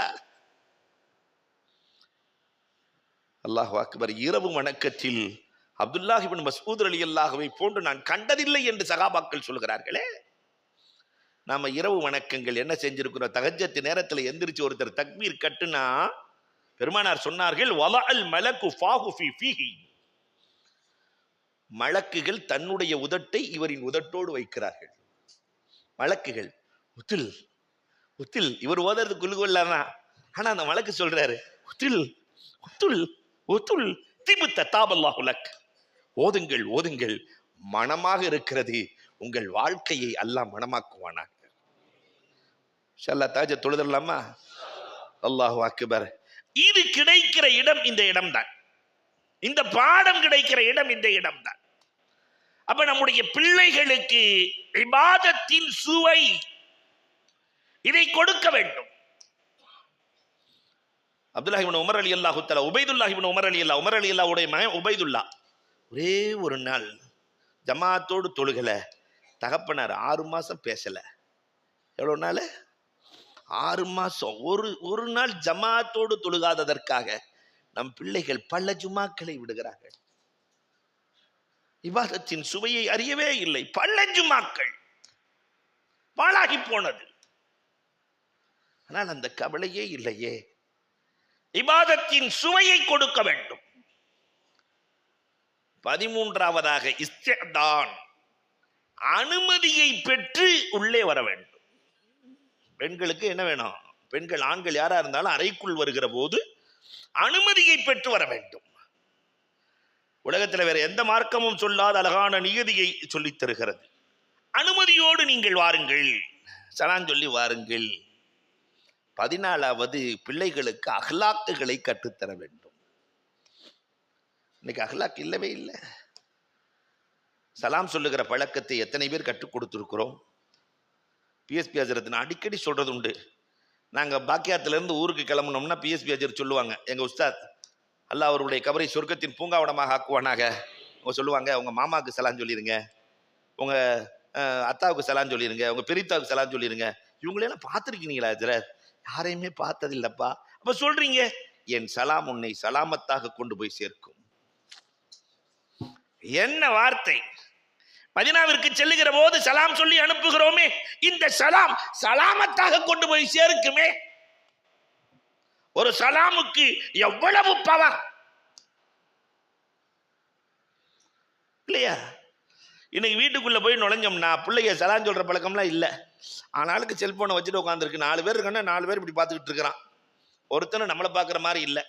S1: அல்லாஹ் அக்பர். இரவு வணக்கத்தில் அப்துல்லாஹ் இப்னு மஸ்ஊத் ரலியல்லாஹுவை போன்று நான் கண்டதில்லை என்று சகாபாக்கள் சொல்கிறார்களே. நாம இரவு வணக்கங்கள் என்ன செஞ்சிருக்கிறோம்? தஹஜ்ஜத் நேரத்தில் எந்திரிச்சு ஒருத்தர் தக்பீர் கட்டுனா பெருமானார் சொன்னார்கள், வலஅல் மலக்கு ஃபாஹு ஃபீ ஃபீஹி, மலக்குகள் தன்னுடைய உதட்டை இவரின் உதட்டோடு வைக்கிறார்கள். மலக்குகள் உத்தில் உத்தில், இவர் ஓதுறது குலுகுல்லாமா, ஆனா அந்த மலக்கு சொல்றாரு, உத்தில் உத்துல் உத்துல் திபுத்த தாபல்லாஹு லக், ஓதுங்கள் ஓதுங்கள், மனமாக இருக்கிறது, உங்கள் வாழ்க்கையை அல்லாஹ் மனமாக்குவானாக. ஷல்லா தாஜ தொழுதரலாமா? அல்லாஹு அக்பர். இது கிடைக்கிற இடம் இந்த இடம் தான். இந்த பாடம் கிடைக்கிற இடம் இந்த இடம் தான். அப்ப நம்முடைய பிள்ளைகளுக்கு இபாதத்தின் சுவை இதை கொடுக்க வேண்டும். அப்துல்லாஹ் இப்னு உமர் ரலியல்லாஹு தஆலா, உபைதுல்லாஹ் இப்னு உமர் ரலியல்லாஹுடைய மகன் உபைதுல்லா ஒரே ஒரு நாள் ஜமாத்தோடு தொழுகல. தகப்பனார் 6 மாசம் பேசல. எவ்வளவு நாள்? 6 மாசம். ஒரு நாள் ஜமாத்தோடு தொழுகாததற்காக நம் பிள்ளைகள் பல ஜுமாக்களை விடுகிறார்கள். இபாதத்தின் சுவையை அறியவே இல்லை. பல ஜுமாக்கள் பாழாகி போனது. ஆனால் அந்த கவலையே இல்லையே. இபாதத்தின் சுவையை கொடுக்க வேண்டும். 13வதாக இஸ்திதான், அனுமதியை பெற்று உள்ளே வர வேண்டும். பெண்களுக்கு என்ன வேணும்? பெண்கள் ஆண்கள் யாரா இருந்தாலும் அறைக்குள் வருகிற போது அனுமதியை பெற்று வர வேண்டும். உலகத்தில் வேற எந்த மார்க்கமும் சொல்லாத அழகான நியதியை சொல்லித் தருகிறது. அனுமதியோடு நீங்கள் வாருங்கள், சலான் சொல்லி வாருங்கள். 14வது பிள்ளைகளுக்கு அஹ்லாக்குகளை கற்றுத்தர வேண்டும். இன்னைக்கு அஹ்லாக் இல்லவே இல்லை. சலாம் சொல்லுகிற பழக்கத்தை எத்தனை பேர் கற்றுக் கொடுத்திருக்கிறோம்? பிஎஸ்பி ஹஜரத் அடிக்கடி சொல்றது உண்டு. நாங்கள் பாக்கியாத்திலிருந்து ஊருக்கு கிளம்புனோம்னா பிஎஸ்பி ஹஜரத் சொல்லுவாங்க, எங்கள் உஸ்தாத் அல்லாஹ் அவருடைய கபரை சொர்க்கத்தின் பூங்காவனமாக ஆக்குவானாக. அவங்க சொல்லுவாங்க, உங்கள் மாமாவுக்கு சலான் சொல்லிடுங்க, உங்கள் அத்தாவுக்கு சலான் சொல்லிடுங்க, உங்கள் பெரியத்தாவுக்கு சலான் சொல்லிடுங்க. இவங்களெல்லாம் பார்த்துருக்கீங்களா ஹஜரத்? யாரையுமே பார்த்ததில்லப்பா. அப்ப சொல்றீங்க, என் சலாம் உன்னை சலாமத்தாக கொண்டு போய் சேர்க்கும். என்ன வார்த்தை! மதீனாவிற்கு செல்லுகிற போது சலாம் சொல்லி அனுப்புகிறோமே, இந்த சலாம் சலாமத்தாக கொண்டு போய் சேர்க்குமே. ஒரு சலாமுக்கு எவ்வளவு பவர் இல்லையா? இன்னைக்கு வீட்டுக்குள்ள போய் நுழைஞ்சோம்னா பிள்ளைங்க சலான் சொல்ற பழக்கம்லாம் இல்லை. ஆனாலுக்கு செல்போனை வச்சுட்டு உட்காந்துருக்கு. 4 பேர் இருக்கானா 4 பேர் இப்படி பார்த்துக்கிட்டு இருக்கிறான். ஒருத்தனும் நம்மளை பார்க்குற மாதிரி இல்லை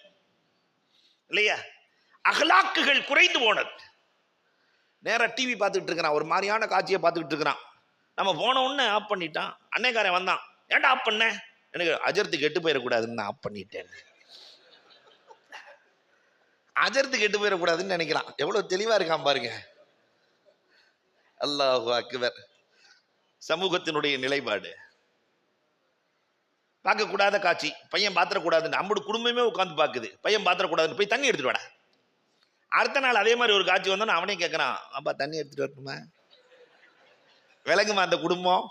S1: இல்லையா? அகலாக்குகள் குறைந்து போனது. நேரா டிவி பார்த்துக்கிட்டு இருக்கிறான், ஒரு மாதிரியான காட்சியை பார்த்துக்கிட்டு இருக்கிறான். நம்ம போன உடனே ஆஃப் பண்ணிட்டான். அன்னைக்காரன் வந்தான், ஏன்டா ஆஃப் பண்ண? எனக்கு அஜர்த்து கெட்டு போயிடக்கூடாதுன்னு நான் ஆஃப் பண்ணிட்டேன். அஜர்த்து கெட்டு போயிடக்கூடாதுன்னு நினைக்கிறான். எவ்வளவு தெளிவா இருக்கான் பாருங்க. அல்லாஹு அக்பர். சமூகத்தினுடைய நிலைப்பாடு. பார்க்கக்கூடாத காட்சி, பையன் பாத்திரக்கூடாதுன்னு அம்புடு குடும்பமே உட்காந்து பார்க்குது. பையன் பாத்திரக்கூடாதுன்னு போய் தண்ணி எடுத்துட்டு வாடா. அடுத்த நாள் அதே மாதிரி ஒரு காட்சி வந்தோன்னு அவனே கேட்கறான், அப்பா தண்ணி எடுத்துட்டு வரட்டுமா? விளங்குமா அந்த குடும்பம்?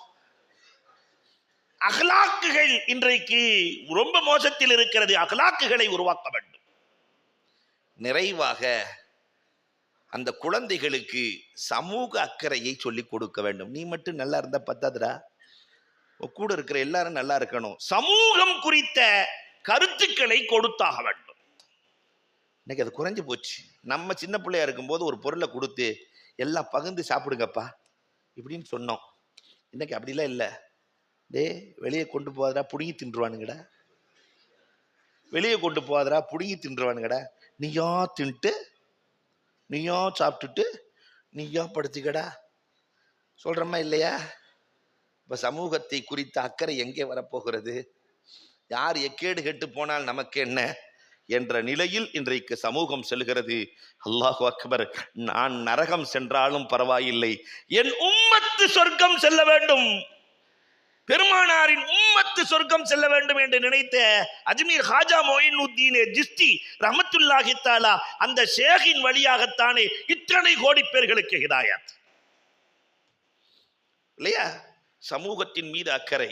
S1: அகலாக்குகள் இன்றைக்கு ரொம்ப மோசத்தில் இருக்கிறது. அகலாக்குகளை உருவாக்க வேண்டும். நிறைவாக அந்த குழந்தைகளுக்கு சமூக அக்கறையை சொல்லிக் கொடுக்க வேண்டும். நீ மட்டும் நல்லா இருந்தா பத்தாதுடா, கூட இருக்கிற எல்லாரும் நல்லா இருக்கணும். சமூகம் குறித்த கருத்துக்களை கொடுத்தாக வேண்டும். இன்னைக்கு அது குறைஞ்சு போச்சு. நம்ம சின்ன பிள்ளையா இருக்கும்போது ஒரு பொருளை கொடுத்து எல்லாம் பகிர்ந்து சாப்பிடுங்கப்பா இப்படின்னு சொன்னோம். இன்னைக்கு அப்படிலாம் இல்லை. டே வெளியே கொண்டு போகாதரா, புடுங்கி தின்றுவானுங்கடா. வெளியே கொண்டு போகாதரா, புடுங்கி தின்றுவானுங்கடா. நீயா தின்ட்டு, நீயா சாப்பிட்டுட்டு, நீயா படுத்துக்கடா சொல்றமா இல்லையா? இப்ப சமூகத்தை குறித்த அக்கறை எங்கே வரப்போகிறது? யார் எக்கேடு கெட்டு போனால் நமக்கு என்ன என்ற நிலையில் இன்றைக்கு சமூகம் செல்கிறது. அல்லாஹு அக்பர். நான் நரகம் சென்றாலும் பரவாயில்லை, என் உம்மத்து சொர்க்கம் செல்ல வேண்டும், பெருமானாரின் உம்மத்து சொர்க்கம் செல்ல வேண்டும் என்று நினைத்த அஜ்மீர் ஹாஜா மொயினுத்தீன் ஜிஸ்தி ரஹ்மத்துல்லாஹி தஆலா அந்த ஷேகின் வழியாகத்தானே இத்தனை கோடி பேர்களுக்கு ஹிதாயத் இல்லையா? சமூகத்தின் மீது அக்கறை.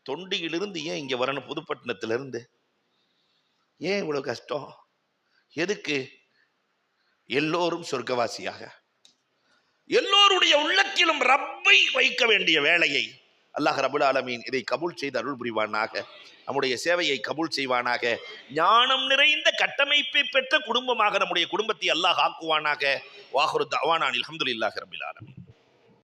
S1: தொண்டியிலிருந்து ஏன் இங்க வரணும்? புதுப்பட்டினத்திலிருந்து ஏன் இவ்வளவு கஷ்டம்? எதுக்கு? எல்லோரும் சொர்க்கவாசியாக, எல்லோருடைய உள்ளத்திலும் ரப்பை வைக்க வேண்டிய வேலையை அல்லாஹ் ரப்புல் ஆலமீன் இதை கபூல் செய்து அருள் புரிவானாக. நம்முடைய சேவையை கபூல் செய்வானாக. ஞானம் நிறைந்த கட்டமைப்பை பெற்ற குடும்பமாக நம்முடைய குடும்பத்தை அல்லாஹ் ஆக்குவானாக. வாஹிரு தஅவானா அல்ஹம்துலில்லாஹி ரப்பில் ஆலமீன்.